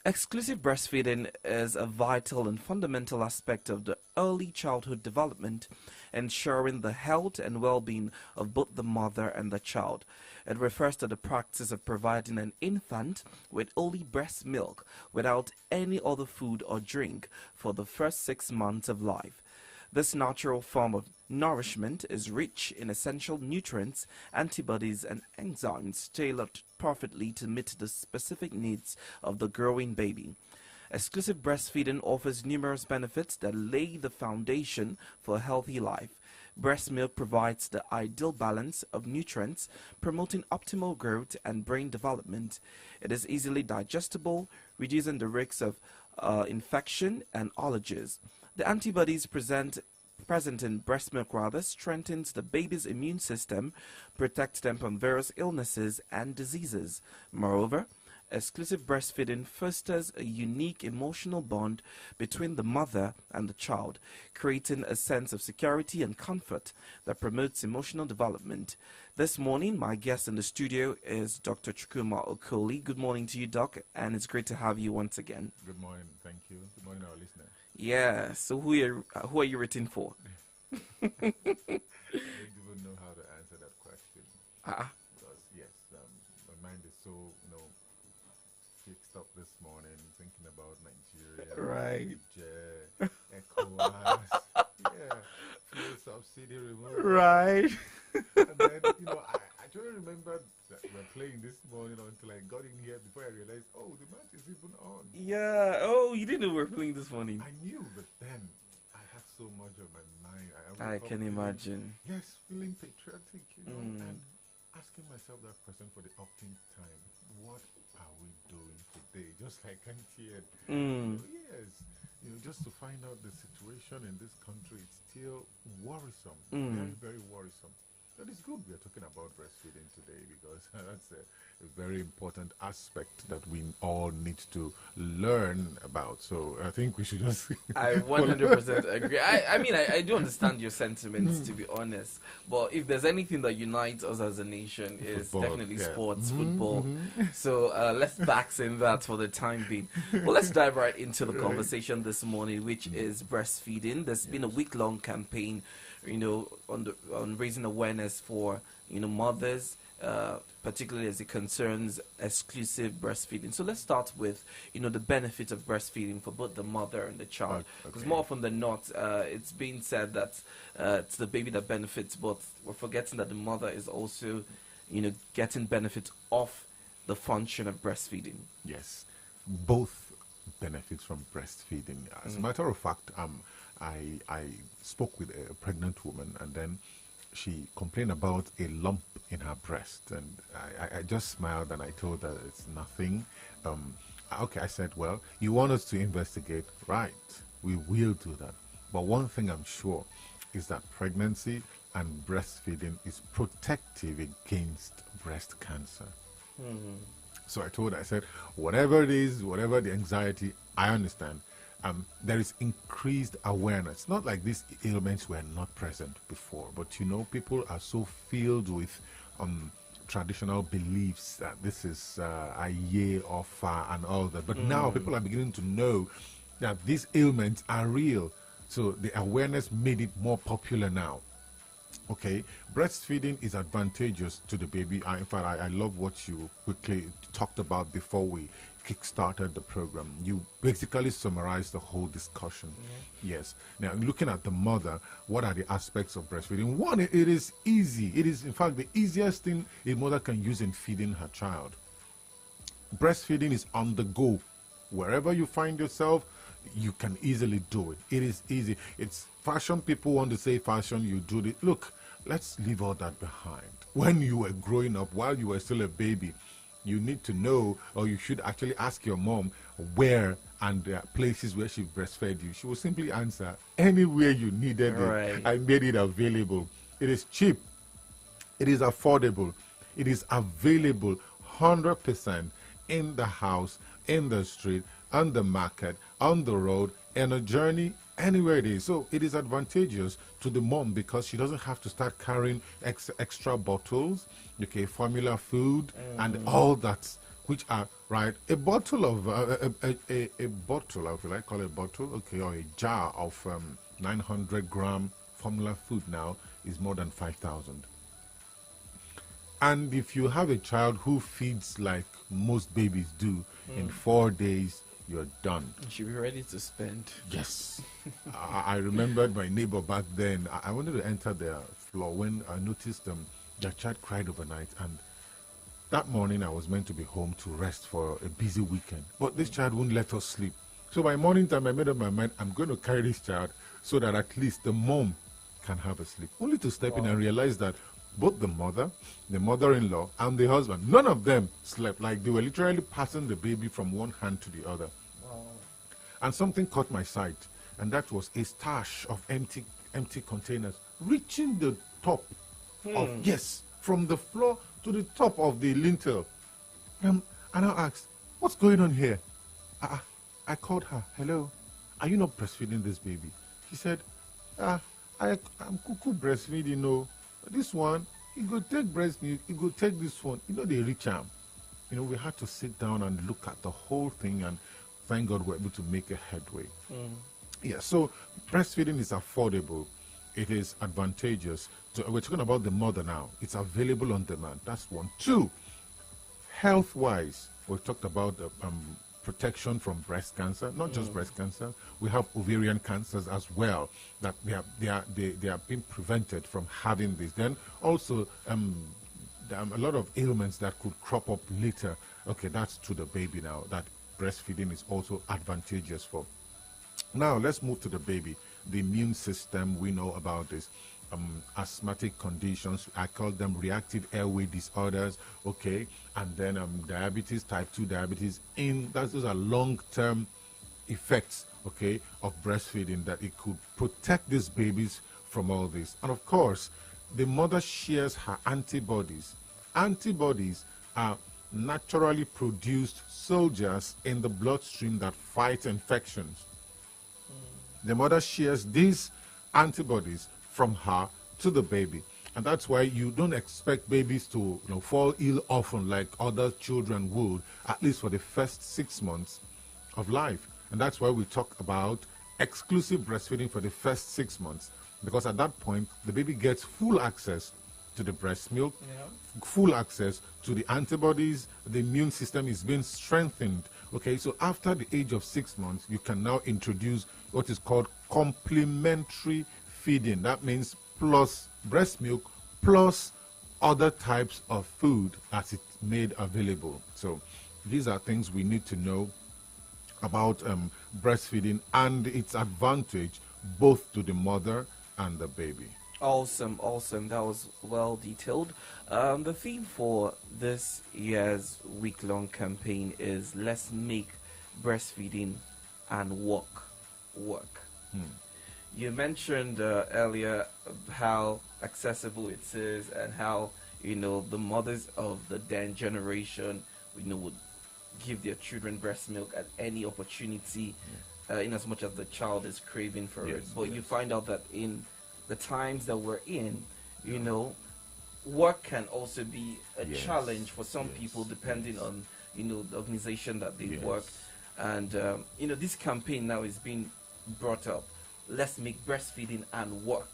Speaker 1: Exclusive breastfeeding is a vital and fundamental aspect of the early childhood development, ensuring the health and well-being of both the mother and the child. It refers to the practice of providing an infant with only breast milk without any other food or drink for the first 6 months of life. This natural form of nourishment is rich in essential nutrients, antibodies, and enzymes tailored perfectly to meet the specific needs of the growing baby. Exclusive breastfeeding offers numerous benefits that lay the foundation for a healthy life. Breast milk provides the ideal balance of nutrients, promoting optimal growth and brain development. It is easily digestible, reducing the risks of infection and allergies. The antibodies present in breast milk strengthens the baby's immune system, protects them from various illnesses and diseases. Moreover, exclusive breastfeeding fosters a unique emotional bond between the mother and the child, creating a sense of security and comfort that promotes emotional development. This morning, my guest in the studio is Dr. Chukwuma Okoli. Good morning to you, Doc, and it's great to have you once again.
Speaker 14: Good morning. Thank you. Good morning, our listeners.
Speaker 1: Yeah, so who are you written for?
Speaker 14: I don't even know how to answer that question. Because, yes, my mind is so, fixed up this morning, thinking about Nigeria,
Speaker 1: Right.
Speaker 14: Niger, ECOWAS, fuel subsidy removal.
Speaker 1: Right.
Speaker 14: And then, I don't remember that we were playing this morning until I got in here before I realized, oh, the match is even on.
Speaker 1: Yeah. Oh, you didn't know we were playing this morning.
Speaker 14: I knew, but then I had so much on my mind.
Speaker 1: I can imagine.
Speaker 14: Yes, feeling patriotic, and asking myself that question for the upteenth time. What are we doing today? Just like MTN. Yes, just to find out the situation in this country, it's still worrisome. Very, very worrisome. But it's good we are talking about breastfeeding today, because that's a very important aspect that we all need to learn about. So I think we should just...
Speaker 1: I 100% agree. I mean, I do understand your sentiments, to be honest. But if there's anything that unites us as a nation, is definitely sports, football. So let's back in that for the time being. Well, let's dive right into the conversation this morning, which is breastfeeding. There's been a week-long campaign, on raising awareness for, mothers, particularly as it concerns exclusive breastfeeding. So let's start with, the benefits of breastfeeding for both the mother and the child. Because more often than not, it's being said that it's the baby that benefits, but we're forgetting that the mother is also, getting benefits off the function of breastfeeding.
Speaker 14: Yes, both benefits from breastfeeding. As a matter of fact, I spoke with a pregnant woman, and then she complained about a lump in her breast, and I just smiled and I told her it's nothing. Okay, I said, well, you want us to investigate, right? We will do that. But one thing I'm sure is that pregnancy and breastfeeding is protective against breast cancer. So I told her, I said, whatever it is, whatever the anxiety, I understand. There is increased awareness. Not like these ailments were not present before, but people are so filled with traditional beliefs that this is a year or far and all that. But now people are beginning to know that these ailments are real. So the awareness made it more popular now. Okay, breastfeeding is advantageous to the baby. In fact, I love what you quickly talked about before we kick-started the program. You basically summarized the whole discussion. Yes. Now, looking at the mother, what are the aspects of breastfeeding? One, it is easy. It is, in fact, the easiest thing a mother can use in feeding her child. Breastfeeding is on the go. Wherever you find yourself, you can easily do it. It is easy. It's fashion. People want to say fashion, you do it. Look, let's leave all that behind. When you were growing up, while you were still a baby, you need to know, or you should actually ask your mom where and places where she breastfed you. She will simply answer, anywhere you needed it. I made it available. It is cheap. It is affordable. It is available 100% in the house, in the street, on the market, on the road, in a journey, anywhere it is. So it is advantageous to the mom because she doesn't have to start carrying extra bottles, formula food, and all that, which are, right, a bottle of, a bottle, if you like, call it a bottle, or a jar of 900-gram formula food now is more than 5,000. And if you have a child who feeds like most babies do, in 4 days, you're done.
Speaker 1: You should be ready to spend.
Speaker 14: Yes. I remembered my neighbor back then. I wanted to enter their floor when I noticed their child cried overnight. And that morning I was meant to be home to rest for a busy weekend. But this child wouldn't let us sleep. So by morning time, I made up my mind, I'm going to carry this child so that at least the mom can have a sleep. Only to step in and realize that both the mother, the mother-in-law, and the husband, none of them slept. Like they were literally passing the baby from one hand to the other. Wow. And something caught my sight, and that was a stash of empty containers reaching the top of, yes, from the floor to the top of the lintel. And I asked, what's going on here? I called her. Hello, are you not breastfeeding this baby? She said, I'm cuckoo breastfeeding. No, this one, you go take breast milk, you go take this one. They reach arm. We had to sit down and look at the whole thing, and thank God we're able to make a headway. Yeah, so breastfeeding is affordable. It is advantageous. We're talking about the mother now. It's available on demand. That's one. Two, health-wise, we've talked about protection from breast cancer, not just breast cancer. We have ovarian cancers as well, that they are being prevented from having this. Then also there are a lot of ailments that could crop up later. Okay, that's to the baby now, that breastfeeding is also advantageous for. Now let's move to the baby. The immune system, we know about this. Asthmatic conditions, I call them reactive airway disorders, okay, and then diabetes, type 2 diabetes. Those are long-term effects, okay, of breastfeeding, that it could protect these babies from all this. And of course, the mother shares her antibodies. Antibodies are naturally produced soldiers in the bloodstream that fight infections. The mother shares these antibodies from her to the baby. And that's why you don't expect babies to fall ill often like other children would, at least for the first 6 months of life. And that's why we talk about exclusive breastfeeding for the first 6 months, because at that point, the baby gets full access to the breast milk, full access to the antibodies, the immune system is being strengthened. Okay, so after the age of 6 months, you can now introduce what is called complementary feeding. That means plus breast milk plus other types of food as it's made available. So these are things we need to know about breastfeeding and its advantage both to the mother and the baby.
Speaker 1: Awesome. That was well detailed. The theme for this year's week-long campaign is Let's Make Breastfeeding and Work. You mentioned earlier how accessible it is and how, the mothers of the then generation, would give their children breast milk at any opportunity, in as much as the child is craving for it. But you find out that in the times that we're in, work can also be a challenge for some people, depending on, the organization that they work. And, this campaign now is being brought up. Let's make breastfeeding and work,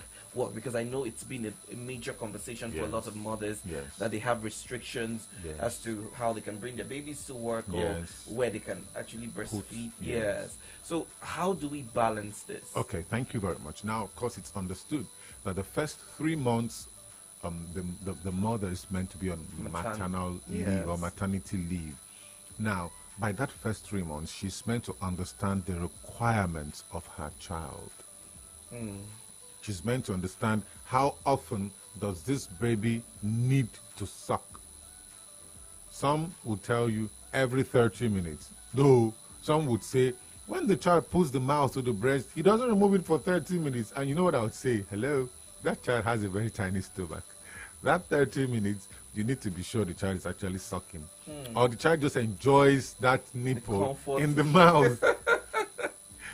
Speaker 1: because I know it's been a major conversation for a lot of mothers, that they have restrictions as to how they can bring their babies to work or where they can actually breastfeed. So how do we balance this?
Speaker 14: Okay, thank you very much. Now, of course, it's understood that the first 3 months, the mother is meant to be on maternal leave or maternity leave. Now, by that first 3 months, she's meant to understand the requirements of her child. She's meant to understand how often does this baby need to suck. Some would tell you every 30 minutes. Though some would say when the child puts the mouth to the breast, he doesn't remove it for 30 minutes. And you know what I would say? Hello, that child has a very tiny stomach. That 30 minutes, you need to be sure the child is actually sucking. Or the child just enjoys that nipple in the mouth.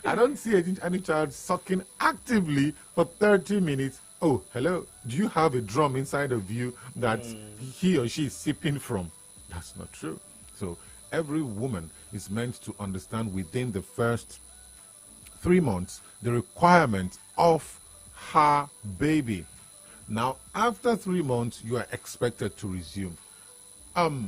Speaker 14: I don't see any child sucking actively for 30 minutes. Oh, hello, do you have a drum inside of you that he or she is sipping from? That's not true. So every woman is meant to understand within the first 3 months the requirement of her baby. Now, after 3 months, you are expected to resume.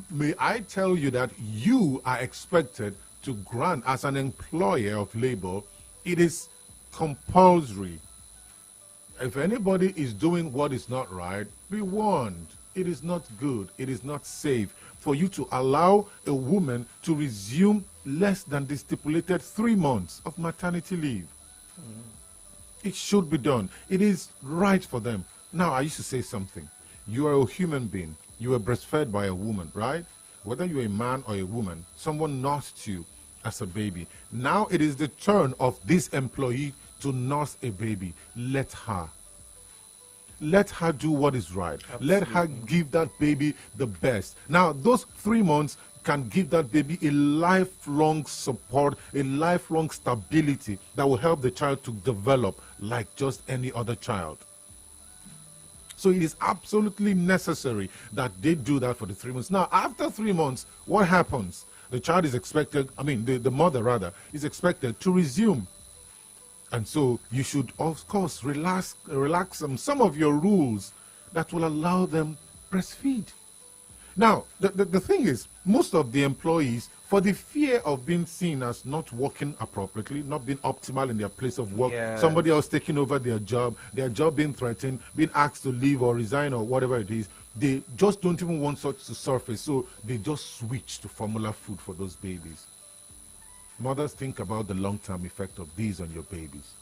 Speaker 14: May I tell you that you are expected to grant, as an employer of labor, it is compulsory. If anybody is doing what is not right, be warned. It is not good. It is not safe for you to allow a woman to resume less than the stipulated 3 months of maternity leave. It should be done. It is right for them. Now, I used to say something. You are a human being. You were breastfed by a woman, right? Whether you're a man or a woman, someone nursed you as a baby. Now it is the turn of this employee to nurse a baby. Let her. Let her do what is right. Absolutely. Let her give that baby the best. Now, those 3 months can give that baby a lifelong support, a lifelong stability that will help the child to develop like just any other child. So it is absolutely necessary that they do that for the 3 months. Now, after 3 months, what happens? The child is expected, the mother rather, is expected to resume. And so you should, of course, relax some of your rules that will allow them breastfeed. Now, the thing is, most of the employees, for the fear of being seen as not working appropriately, not being optimal in their place of work, somebody else taking over their job being threatened, being asked to leave or resign or whatever it is, they just don't even want such to surface, so they just switch to formula food for those babies. Mothers, think about the long-term effect of these on your babies.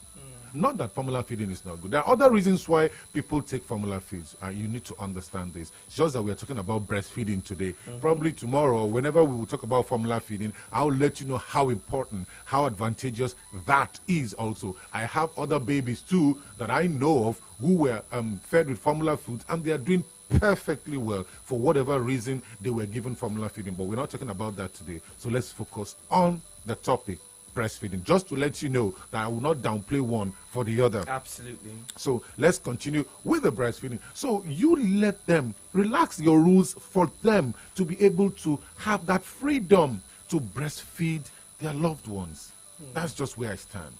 Speaker 14: Not that formula feeding is not good. There are other reasons why people take formula feeds, and you need to understand this. It's just that we are talking about breastfeeding today. Probably tomorrow, whenever we will talk about formula feeding, I'll let you know how important, how advantageous that is also. I have other babies too that I know of who were fed with formula foods, and they are doing perfectly well for whatever reason they were given formula feeding. But we're not talking about that today. So let's focus on the topic. Breastfeeding, just to let you know that I will not downplay one for the other.
Speaker 1: Absolutely.
Speaker 14: So let's continue with the breastfeeding. So you let them relax your rules for them to be able to have that freedom to breastfeed their loved ones. That's just where I stand.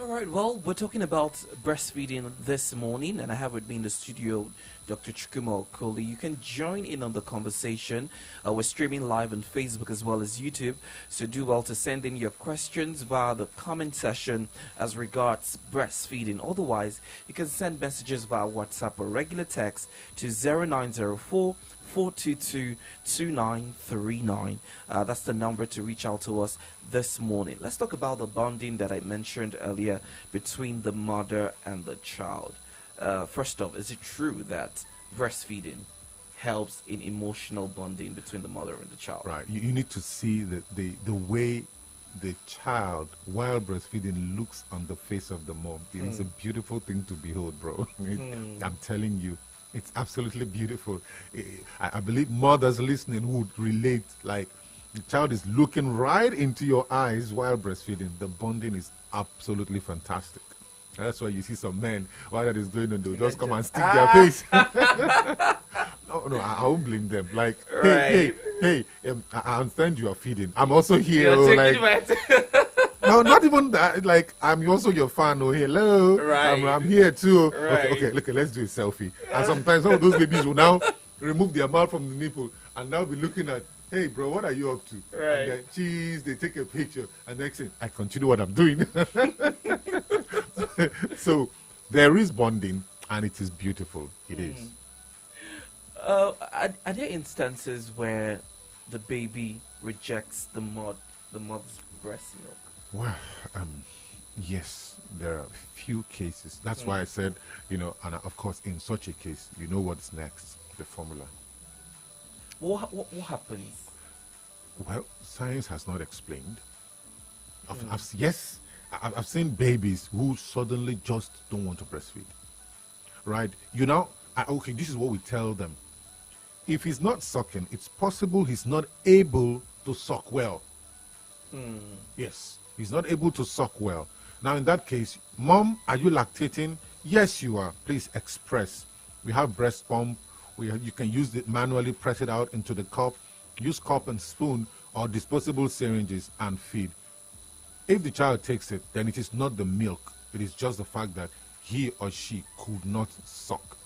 Speaker 1: All right, well, we're talking about breastfeeding this morning, and I have with me in the studio Dr. Chukwuma Okoli. You can join in on the conversation. We're streaming live on Facebook as well as YouTube, so do well to send in your questions via the comment section as regards breastfeeding. Otherwise, you can send messages via WhatsApp or regular text to 0904 422 2939. That's the number to reach out to us this morning. Let's talk about the bonding that I mentioned earlier between the mother and the child. First off, is it true that breastfeeding helps in emotional bonding between the mother and the child?
Speaker 14: Right. You need to see the way the child, while breastfeeding, looks on the face of the mom. It is a beautiful thing to behold, bro. I'm telling you. It's absolutely beautiful. I believe mothers listening would relate. Like, the child is looking right into your eyes while breastfeeding. The bonding is absolutely fantastic. That's why you see some men, while that is going on, they'll just come and stick their face. No, I won't blame them. Like, hey, I understand you are feeding. I'm also here. No, not even that. Like, I'm also your fan. Oh, hello.
Speaker 1: Right.
Speaker 14: I'm here too.
Speaker 1: Right.
Speaker 14: Okay, look, let's do a selfie. And sometimes some of those babies will now remove their mouth from the nipple and now be looking at, hey, bro, what are you up to?
Speaker 1: Right.
Speaker 14: And then, cheese, they take a picture. And next thing, I continue what I'm doing. So, there is bonding, and it is beautiful. It is.
Speaker 1: Are there instances where the baby rejects the mother's breast milk?
Speaker 14: Well, yes, there are few cases. That's why I said, and of course, in such a case, you know what's next, the formula.
Speaker 1: What happens?
Speaker 14: Well, science has not explained. I've seen babies who suddenly just don't want to breastfeed. Right? Okay, this is what we tell them. If he's not sucking, it's possible he's not able to suck well. Yes, he's not able to suck well. Now, in that case, Mom, are you lactating? Yes, you are. Please express. We have breast pump. You can use it manually, press it out into the cup. Use cup and spoon or disposable syringes and feed. If the child takes it, then it is not the milk. It is just the fact that he or she could not suck.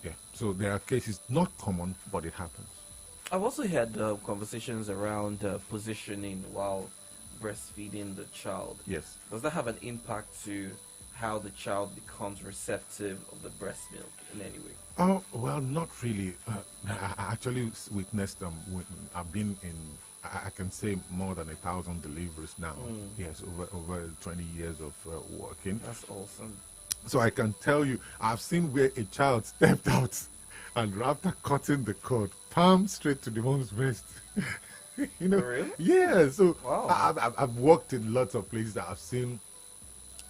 Speaker 14: Yeah. So there are cases, not common, but it happens.
Speaker 1: I've also had conversations around positioning while breastfeeding the child.
Speaker 14: Yes.
Speaker 1: Does that have an impact to how the child becomes receptive of the breast milk in any way?
Speaker 14: Oh, well, not really. I actually witnessed I've been in, I can say, more than 1,000 deliveries now. Yes, over 20 years of working.
Speaker 1: That's awesome.
Speaker 14: So I can tell you, I've seen where a child stepped out and after cutting the cord, palm straight to the mom's breast.
Speaker 1: Really?
Speaker 14: Yeah. So
Speaker 1: wow.
Speaker 14: I've worked in lots of places that I've seen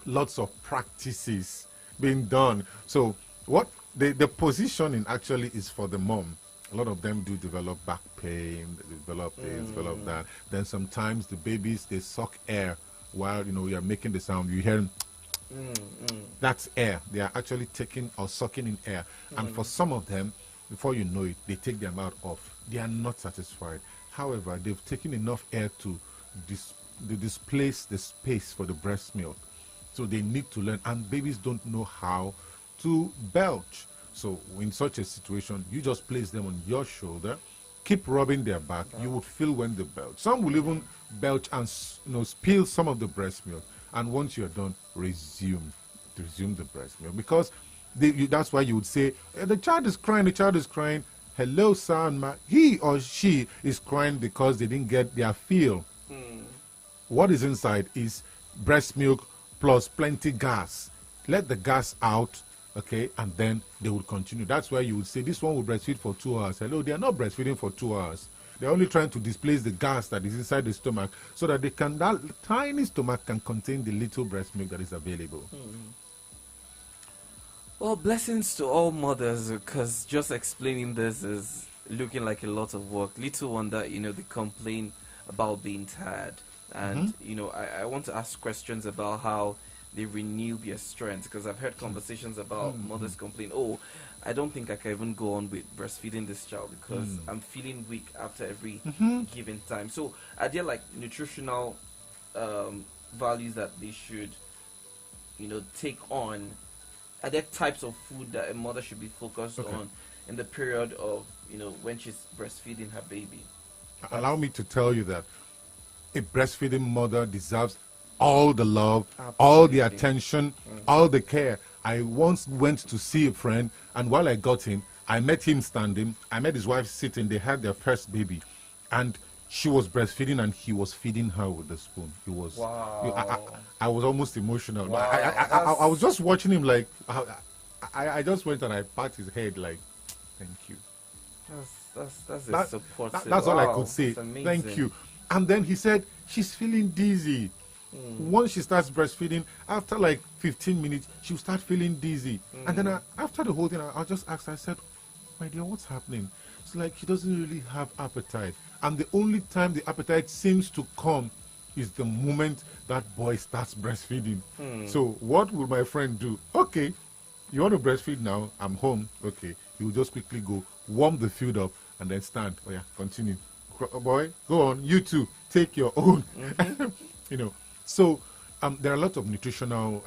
Speaker 14: lots of practices being done. So what the positioning actually is for the mom. A lot of them do develop back pain, they develop this, develop that. Then sometimes the babies, they suck air while, you're making the sound. You hear that's air. They are actually taking or sucking in air. And for some of them, before you know it, they take their mouth off. They are not satisfied. However, they've taken enough air to displace the space for the breast milk. So they need to learn. And babies don't know how to belch. So in such a situation, you just place them on your shoulder, keep rubbing their back. You would feel when they belch. Some will even belch and spill some of the breast milk. And once you're done, resume the breast milk. Because that's why you would say, the child is crying, Hello, son, ma. He or she is crying because they didn't get their fill. What is inside is breast milk plus plenty gas. Let the gas out. Okay, and then they will continue. That's why you would say this one will breastfeed for 2 hours. Hello, they are not breastfeeding for 2 hours. They're only trying to displace the gas that is inside the stomach so that that tiny stomach can contain the little breast milk that is available.
Speaker 1: Well, blessings to all mothers, because just explaining this is looking like a lot of work. Little wonder, they complain about being tired. And, I want to ask questions about how they renew their strength, because I've heard conversations about mothers complain, I don't think I can even go on with breastfeeding this child because I'm feeling weak after every given time. So are there like nutritional values that they should take on? Are there types of food that a mother should be focused on in the period of when she's breastfeeding her baby?
Speaker 14: Allow me to tell you that a breastfeeding mother deserves all the love, all the attention, all the care. I once went to see a friend, and while I got in, I met him standing. I met his wife sitting. They had their first baby, and she was breastfeeding, and he was feeding her with the spoon. He was. Wow. I was almost emotional. Wow. I was just watching him like. I just went and I pat his head like, thank you.
Speaker 1: That's supportive.
Speaker 14: That's all I could say. Thank you. And then he said she's feeling dizzy. Once she starts breastfeeding, after like 15 minutes, she'll start feeling dizzy. And then after the whole thing, I just asked her, I said, my dear, what's happening? It's like she doesn't really have appetite. And the only time the appetite seems to come is the moment that boy starts breastfeeding. So what will my friend do? Okay, you want to breastfeed now? I'm home. Okay, he will just quickly go, warm the food up, and then stand. Oh yeah, continue. Boy, go on. You too. Take your own. So there are a lot of nutritional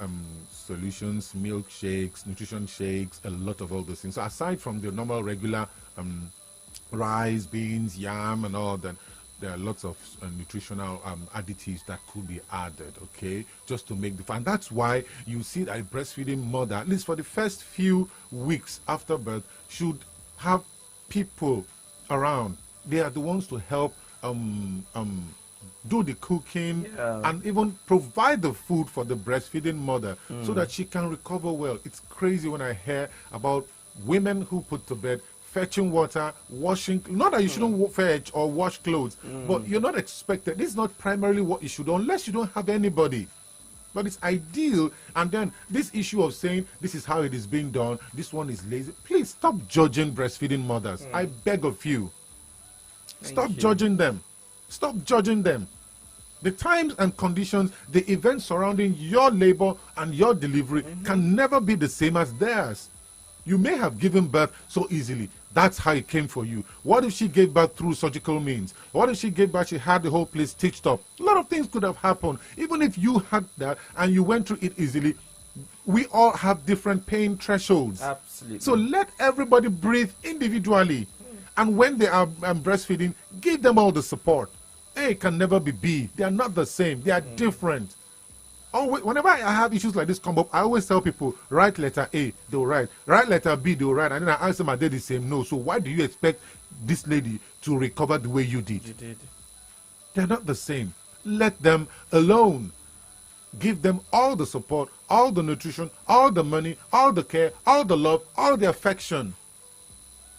Speaker 14: solutions, milkshakes, nutrition shakes, a lot of all those things. So aside from the normal regular rice, beans, yam, and all that, there are lots of nutritional additives that could be added, okay, just to make the fun. That's why you see that a breastfeeding mother, at least for the first few weeks after birth, should have people around. They are the ones to help do the cooking and even provide the food for the breastfeeding mother so that she can recover well. It's crazy when I hear about women who put to bed, fetching water, washing. Not that you shouldn't fetch or wash clothes, but you're not expected. This is not primarily what you should do unless you don't have anybody. But it's ideal. And then this issue of saying this is how it is being done, this one is lazy. Please stop judging breastfeeding mothers. I beg of you. Stop judging them. Stop judging them. The times and conditions, the events surrounding your labor and your delivery can never be the same as theirs. You may have given birth so easily. That's how it came for you. What if she gave birth through surgical means? What if she gave birth, she had the whole place stitched up? A lot of things could have happened. Even if you had that and you went through it easily, we all have different pain thresholds.
Speaker 1: Absolutely.
Speaker 14: So let everybody breathe individually. And when they are breastfeeding, give them all the support. A can never be B. They are not the same. They are different. Always, whenever I have issues like this come up, I always tell people, write letter A, they'll write. Write letter B, they'll write. And then I ask them, are they the same? No. So why do you expect this lady to recover the way you did?
Speaker 1: You did.
Speaker 14: They're not the same. Let them alone. Give them all the support, all the nutrition, all the money, all the care, all the love, all the affection.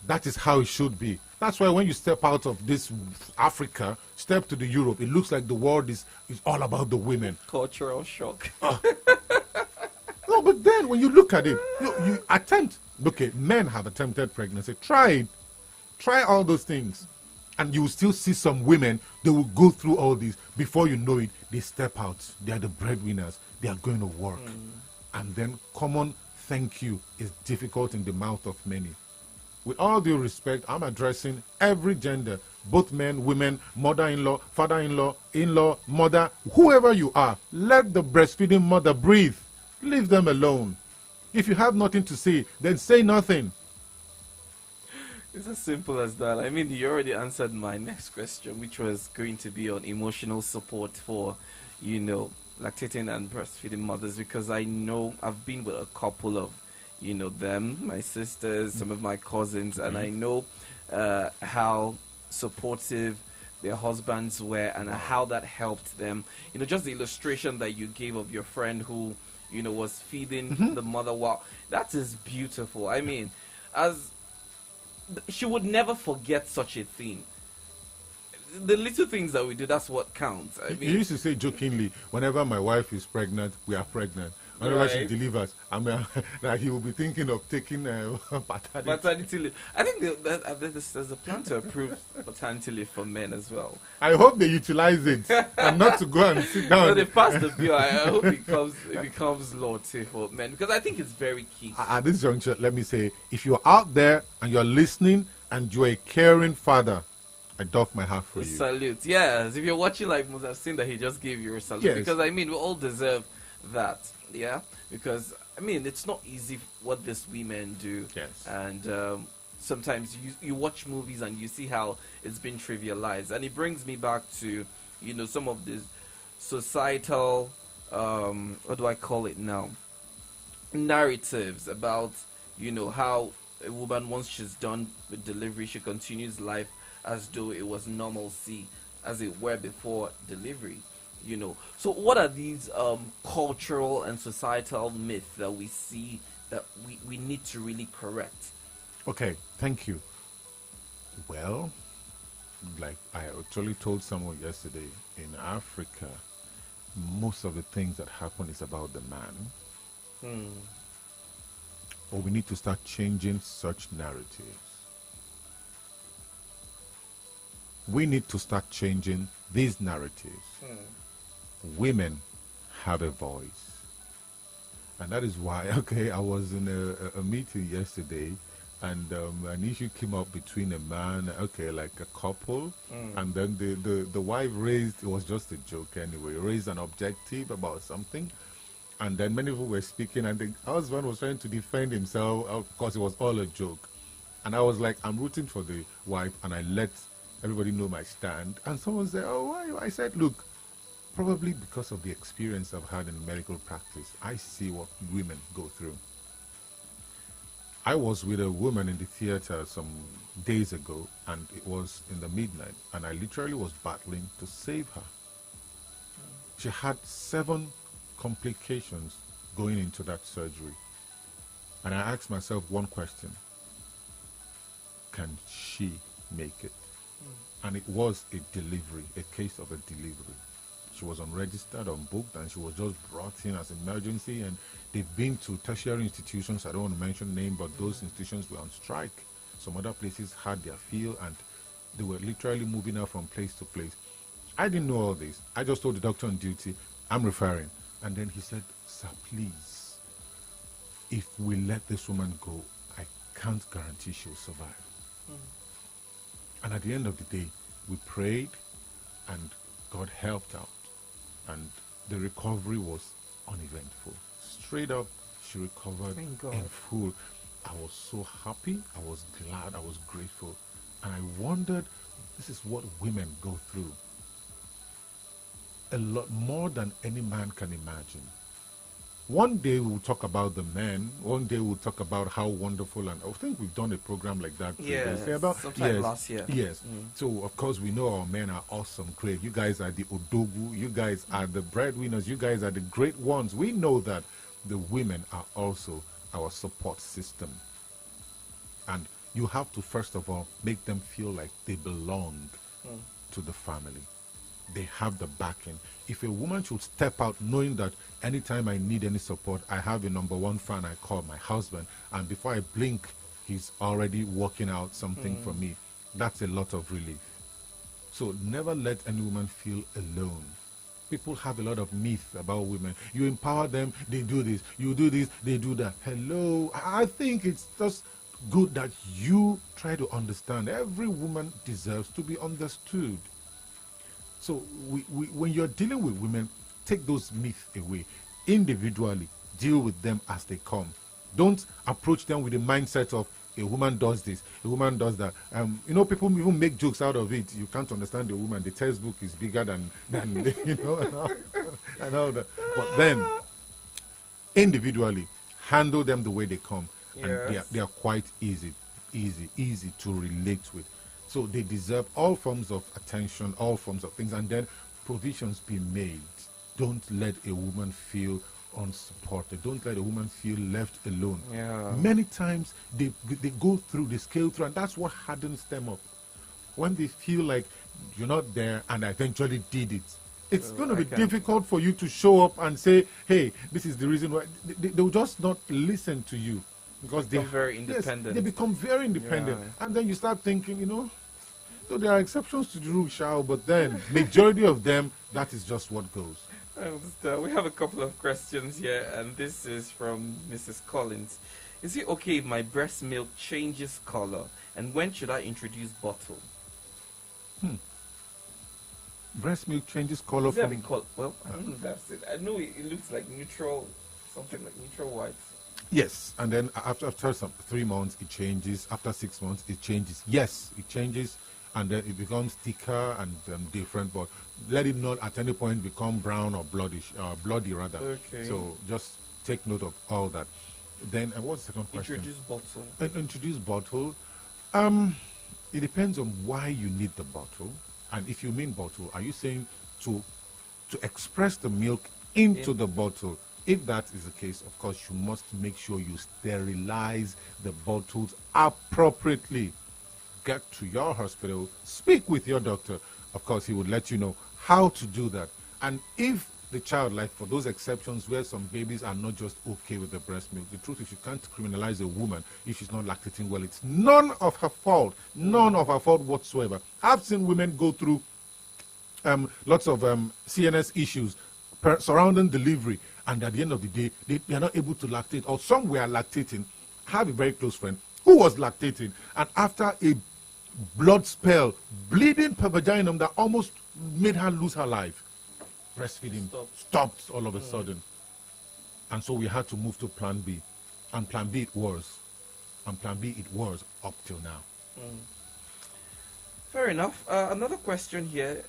Speaker 14: That is how it should be. That's why when you step out of this Africa, step to the Europe, it looks like the world is all about the women.
Speaker 1: Cultural shock.
Speaker 14: No, but then when you look at it, you attempt. Okay, men have attempted pregnancy. Try it. Try all those things. And you will still see some women, they will go through all this. Before you know it, they step out. They are the breadwinners. They are going to work. And then common thank you is difficult in the mouth of many. With all due respect, I'm addressing every gender, both men, women, mother-in-law, father-in-law, in-law, mother, whoever you are. Let the breastfeeding mother breathe. Leave them alone. If you have nothing to say, then say nothing.
Speaker 1: It's as simple as that. I mean, you already answered my next question, which was going to be on emotional support for, lactating and breastfeeding mothers, because I know I've been with a couple of, them, my sisters, some of my cousins, and I know how supportive their husbands were and how that helped them. Just the illustration that you gave of your friend who, was feeding the mother. Wow, that is beautiful. I mean, she would never forget such a thing. The little things that we do, that's what counts. I mean,
Speaker 14: he used to say jokingly, whenever my wife is pregnant, we are pregnant. Whenever she delivers, he will be thinking of taking paternity
Speaker 1: leave. I think there's a plan to approve paternity leave for men as well.
Speaker 14: I hope they utilize it and not to go and sit down.
Speaker 1: No, they passed the bill. I hope it becomes law too for men, because I think it's very key.
Speaker 14: At this juncture, let me say, if you're out there and you're listening and you're a caring father, I doff my hat for you.
Speaker 1: Salute. Yes, if you're watching, like I've seen that he just gave you a salute. Yes. Because I mean, we all deserve that. Yeah, because I mean, it's not easy what these women do.
Speaker 14: Yes.
Speaker 1: And sometimes you watch movies and you see how it's been trivialized, and it brings me back to some of these societal what do I call it now, narratives about how a woman, once she's done with delivery, she continues life as though it was normalcy, as it were before delivery. So what are these cultural and societal myths that we see that we need to really correct?
Speaker 14: Okay, thank you. Well, like I actually told someone yesterday, in Africa, most of the things that happen is about the man. Or we need to start changing such narratives. We need to start changing these narratives. Women have a voice. And that is why, I was in a meeting yesterday, and an issue came up between a man, like a couple, and then the wife raised, it was just a joke anyway, raised an objective about something, and then many people were speaking, and the husband was trying to defend himself, because it was all a joke. And I was like, I'm rooting for the wife, and I let everybody know my stand. And someone said, oh, why? I said, look, probably because of the experience I've had in medical practice, I see what women go through. I was with a woman in the theater some days ago, and it was in the midnight, and I literally was battling to save her. She had 7 complications going into that surgery. And I asked myself one question: can she make it? And it was a delivery, a case of a delivery. She was unregistered, unbooked, and she was just brought in as emergency. And they've been to tertiary institutions. I don't want to mention name, but those institutions were on strike. Some other places had their feel, and they were literally moving her from place to place. I didn't know all this. I just told the doctor on duty, I'm referring. And then he said, sir, please, if we let this woman go, I can't guarantee she'll survive. And at the end of the day, we prayed, and God helped out. And the recovery was uneventful. Straight up, she recovered in full. I was so happy, I was glad, I was grateful. And I wondered, this is what women go through. A lot more than any man can imagine. One day we'll talk about the men. One day we'll talk about how wonderful, and I think we've done a program like that.
Speaker 1: Sometime last year.
Speaker 14: Yes. So of course we know our men are awesome, great. You guys are the odogu. You guys are the breadwinners. You guys are the great ones. We know that the women are also our support system, and you have to first of all make them feel like they belong to the family. They have the backing. If a woman should step out knowing that anytime I need any support, I have a number one fan I call my husband, and before I blink, he's already working out something for me, that's a lot of relief. So never let any woman feel alone. People have a lot of myth about women. You empower them, they do this. You do this, they do that. Hello. I think it's just good that you try to understand. Every woman deserves to be understood. So when you're dealing with women, take those myths away. Individually, deal with them as they come. Don't approach them with the mindset of a woman does this, a woman does that. People even make jokes out of it. You can't understand the woman. The textbook is bigger than and all that. But then, individually, handle them the way they come, and they are quite easy to relate with. So they deserve all forms of attention, all forms of things, and then provisions be made. Don't let a woman feel unsupported. Don't let a woman feel left alone. Many times they go through, they scale through, and that's what hardens them up. When they feel like you're not there and I eventually did it, it's going to be difficult for you to show up and say, hey, this is the reason why. They'll just not listen to you because they
Speaker 1: become very independent.
Speaker 14: Yes, they become very independent. And then you start thinking, so there are exceptions to the rule, but then majority of them, that is just what goes.
Speaker 1: We have a couple of questions here, and this is from Mrs. Collins. Is it okay if my breast milk changes color, and when should I introduce bottle?
Speaker 14: Breast milk changes color from...
Speaker 1: Well, I don't know if that's it. I know it looks like neutral, something like neutral white.
Speaker 14: Yes, and then after some 3 months it changes. After 6 months it changes. Yes, it changes, and then it becomes thicker and different, but let it not at any point become brown or bloody rather.
Speaker 1: Okay.
Speaker 14: So just take note of all that. Then what's the second question?
Speaker 1: Introduce bottle.
Speaker 14: Introduce bottle. It depends on why you need the bottle, and if you mean bottle, are you saying to express the milk into the bottle? If that is the case, of course, you must make sure you sterilize the bottles appropriately. Get to your hospital, speak with your doctor. Of course, he would let you know how to do that. And if the child, like for those exceptions where some babies are not just okay with the breast milk, the truth is you can't criminalize a woman if she's not lactating well. It's none of her fault, whatsoever. I've seen women go through lots of CNS issues surrounding delivery, and at the end of the day, they are not able to lactate, or some were lactating. I have a very close friend who was lactating, and after a blood spell, bleeding per vagina that almost made her lose her life, breastfeeding stopped all of a sudden. And so we had to move to plan B. And plan B it was. And plan B it was up till now.
Speaker 1: Fair enough. Another question here.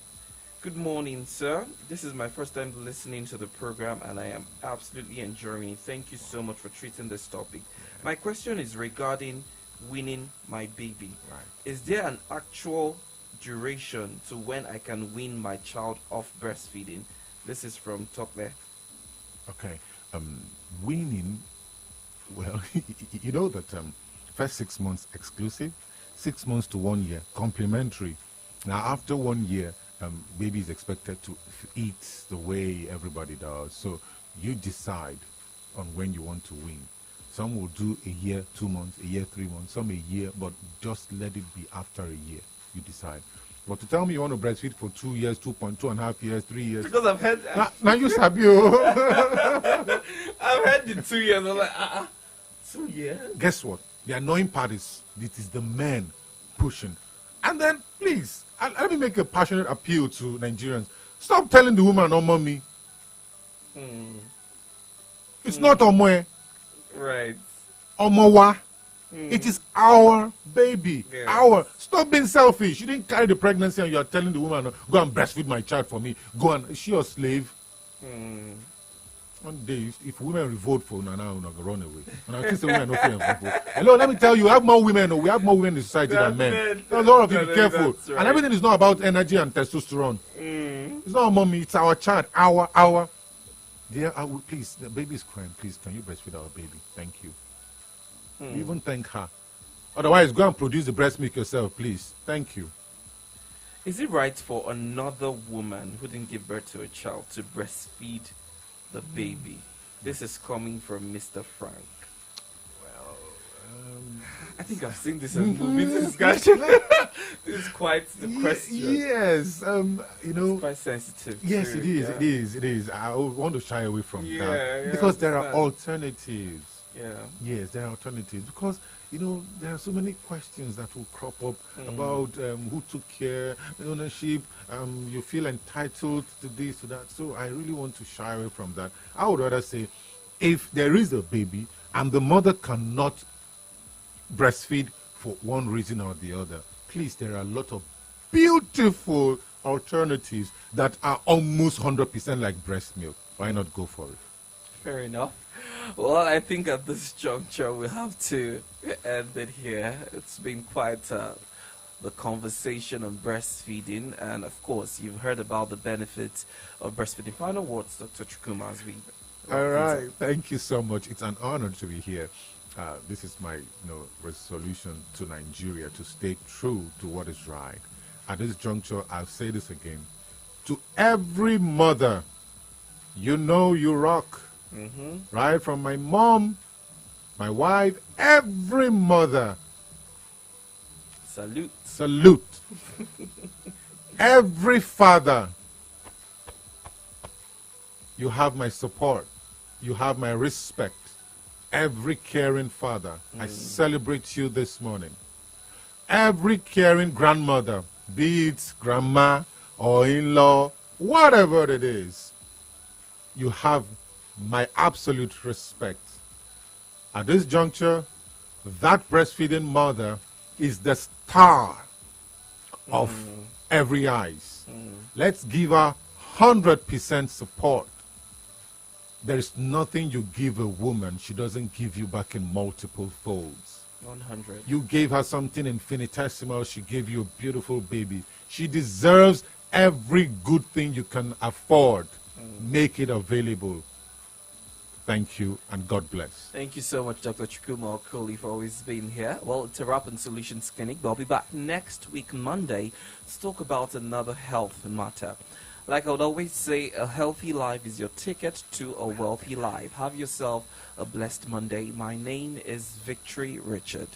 Speaker 1: Good morning, sir. This is my first time listening to the program, and I am absolutely enjoying it. Thank you so much for treating this topic. My question is regarding weaning my baby. Is there an actual duration to when I can wean my child off breastfeeding? This is from Tokle.
Speaker 14: Okay. Weaning, well, you know that first 6 months exclusive, 6 months to 1 year complimentary. Now after 1 year, baby is expected to eat the way everybody does. So you decide on when you want to wean. Some will do a year, 2 months, a year, 3 months, some a year, but just let it be after a year. You decide. But to tell me you want to breastfeed for 2 years, 2.5 years, 3 years.
Speaker 1: Because I've heard.
Speaker 14: Now you sabi you.
Speaker 1: I've heard the 2 years. I'm like, 2 years.
Speaker 14: Guess what? The annoying part is it is the men pushing. And then, please, let me make a passionate appeal to Nigerians. Stop telling the woman, oh, mommy. It's not Omoe.
Speaker 1: Right.
Speaker 14: Omowa. It is our baby. Our. Stop being selfish. You didn't carry the pregnancy and you are telling the woman, go and breastfeed my child for me. Go and, is she your slave? One day, if women revolt for Nana, we're not going to run away. And I think the women are not going. Hello, let me tell you, we have more women. We have more women in society than men. That's all of you. Be careful. Right. And everything is not about energy and testosterone. It's not mommy. It's our child. Our. Dear, please, the baby is crying. Please, can you breastfeed our baby? Thank you. Even thank her. Otherwise, go and produce the breast milk yourself, please. Thank you.
Speaker 1: Is it right for another woman who didn't give birth to a child to breastfeed the baby? This is coming from Mr. Frank.
Speaker 14: Well,
Speaker 1: I think I've seen this in movies discussion. It's quite the question.
Speaker 14: Yes,
Speaker 1: it's quite sensitive.
Speaker 14: Yes,
Speaker 1: too,
Speaker 14: it is.
Speaker 1: yeah.
Speaker 14: It is. I want to shy away from
Speaker 1: Yeah,
Speaker 14: that because there are
Speaker 1: understand.
Speaker 14: alternatives.
Speaker 1: Yeah.
Speaker 14: Yes, there are alternatives because there are so many questions that will crop up about who took care, ownership. You feel entitled to this, to that. So I really want to shy away from that. I would rather say, if there is a baby and the mother cannot breastfeed for one reason or the other, please, there are a lot of beautiful alternatives that are almost 100% like breast milk. Why not go for it?
Speaker 1: Fair enough. Well, I think at this juncture we have to end it here. It's been quite the conversation on breastfeeding, and of course, you've heard about the benefits of breastfeeding. Final words, Dr. Chukwuma, as we.
Speaker 14: All right. Thank you so much. It's an honor to be here. This is my resolution to Nigeria to stay true to what is right. At this juncture, I'll say this again. To every mother, you rock. Right from my mom, my wife, every mother.
Speaker 1: Salute.
Speaker 14: Every father, you have my support. You have my respect. Every caring father, I celebrate you this morning. Every caring grandmother, be it grandma or in-law, whatever it is, you have my absolute respect. At this juncture, that breastfeeding mother is the star of every eyes. Let's give her 100% support. There is nothing you give a woman she doesn't give you back in multiple folds.
Speaker 1: 100.
Speaker 14: You gave her something infinitesimal, she gave you a beautiful baby. She deserves every good thing you can afford. Make it available. Thank you, and God bless.
Speaker 1: Thank you so much, Dr. Chukwuma Okoli, for always being here. Well, it's a wrap on Solutions Clinic, but I'll be back next week, Monday, to talk about another health matter. Like I would always say, a healthy life is your ticket to a wealthy life. Have yourself a blessed Monday. My name is Victory Richard.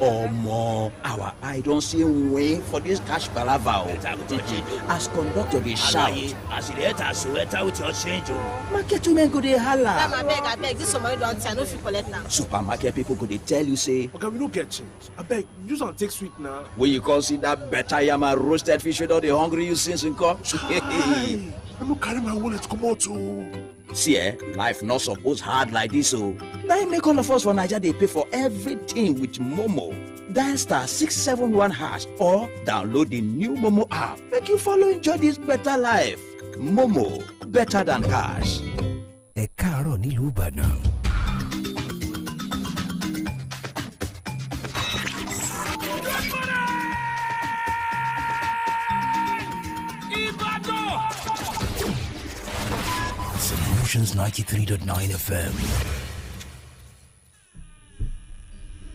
Speaker 7: Omo, our eye don't see way for this cash palava. As conductor dey shout.
Speaker 11: As you enter, so enter with your change.
Speaker 7: Market women go dey holla.
Speaker 9: I beg, this somebody don't tell, no fit collect now.
Speaker 7: Supermarket people go dey tell you say.
Speaker 8: Okay, we don't get change. I beg, use and take sweet now.
Speaker 7: When you consider better yama roasted fish with all the hungry you since in come.
Speaker 8: I don't carry my wallet come out too.
Speaker 7: See, life not supposed hard like this, so now make all of us for Nigeria they pay for everything with Momo. Dial *671# or download the new Momo app. Make you follow enjoy this better life. Momo, better than cash.
Speaker 15: Ẹ káàárọ̀ nílùú Ìbàdàn. Solutions 93.9 FM.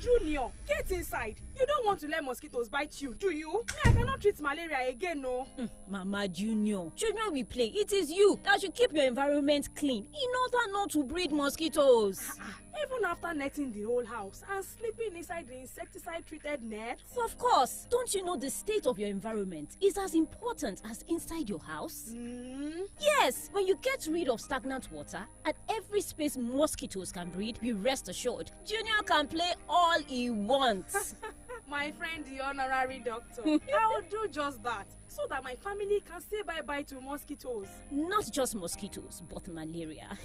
Speaker 23: Junior, get inside. You don't want to let mosquitoes bite you, do you? I cannot treat malaria again, no.
Speaker 24: Mama Junior, children will play. It is you that should keep your environment clean in order not to breed mosquitoes.
Speaker 23: Even after netting the whole house and sleeping inside the insecticide-treated net?
Speaker 24: Of course. Don't you know the state of your environment is as important as inside your house? Yes. When you get rid of stagnant water at every space mosquitoes can breed, be rest assured, Junior can play all he wants.
Speaker 23: My friend, the honorary doctor. I will do just that, so that my family can say bye-bye to mosquitoes.
Speaker 24: Not just mosquitoes, but malaria.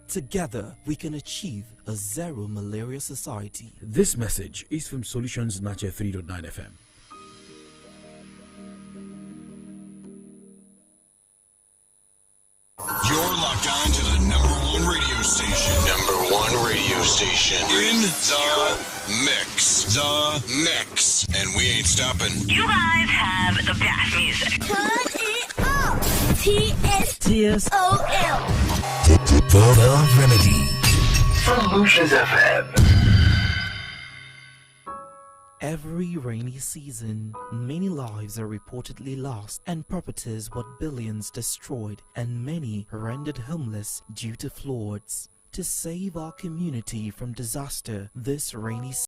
Speaker 1: Together, we can achieve a zero malaria society.
Speaker 20: This message is from Solutions Nature 3.9 FM.
Speaker 2: You're locked on to the #1 radio station. #1 radio station in the mix. The mix. And we ain't stopping.
Speaker 17: You guys have the best music. Turn it up. TSOL.
Speaker 15: The Remedy.
Speaker 17: Solutions FM.
Speaker 1: Every rainy season, many lives are reportedly lost and properties worth billions destroyed, and many rendered homeless due to floods. To save our community from disaster this rainy season,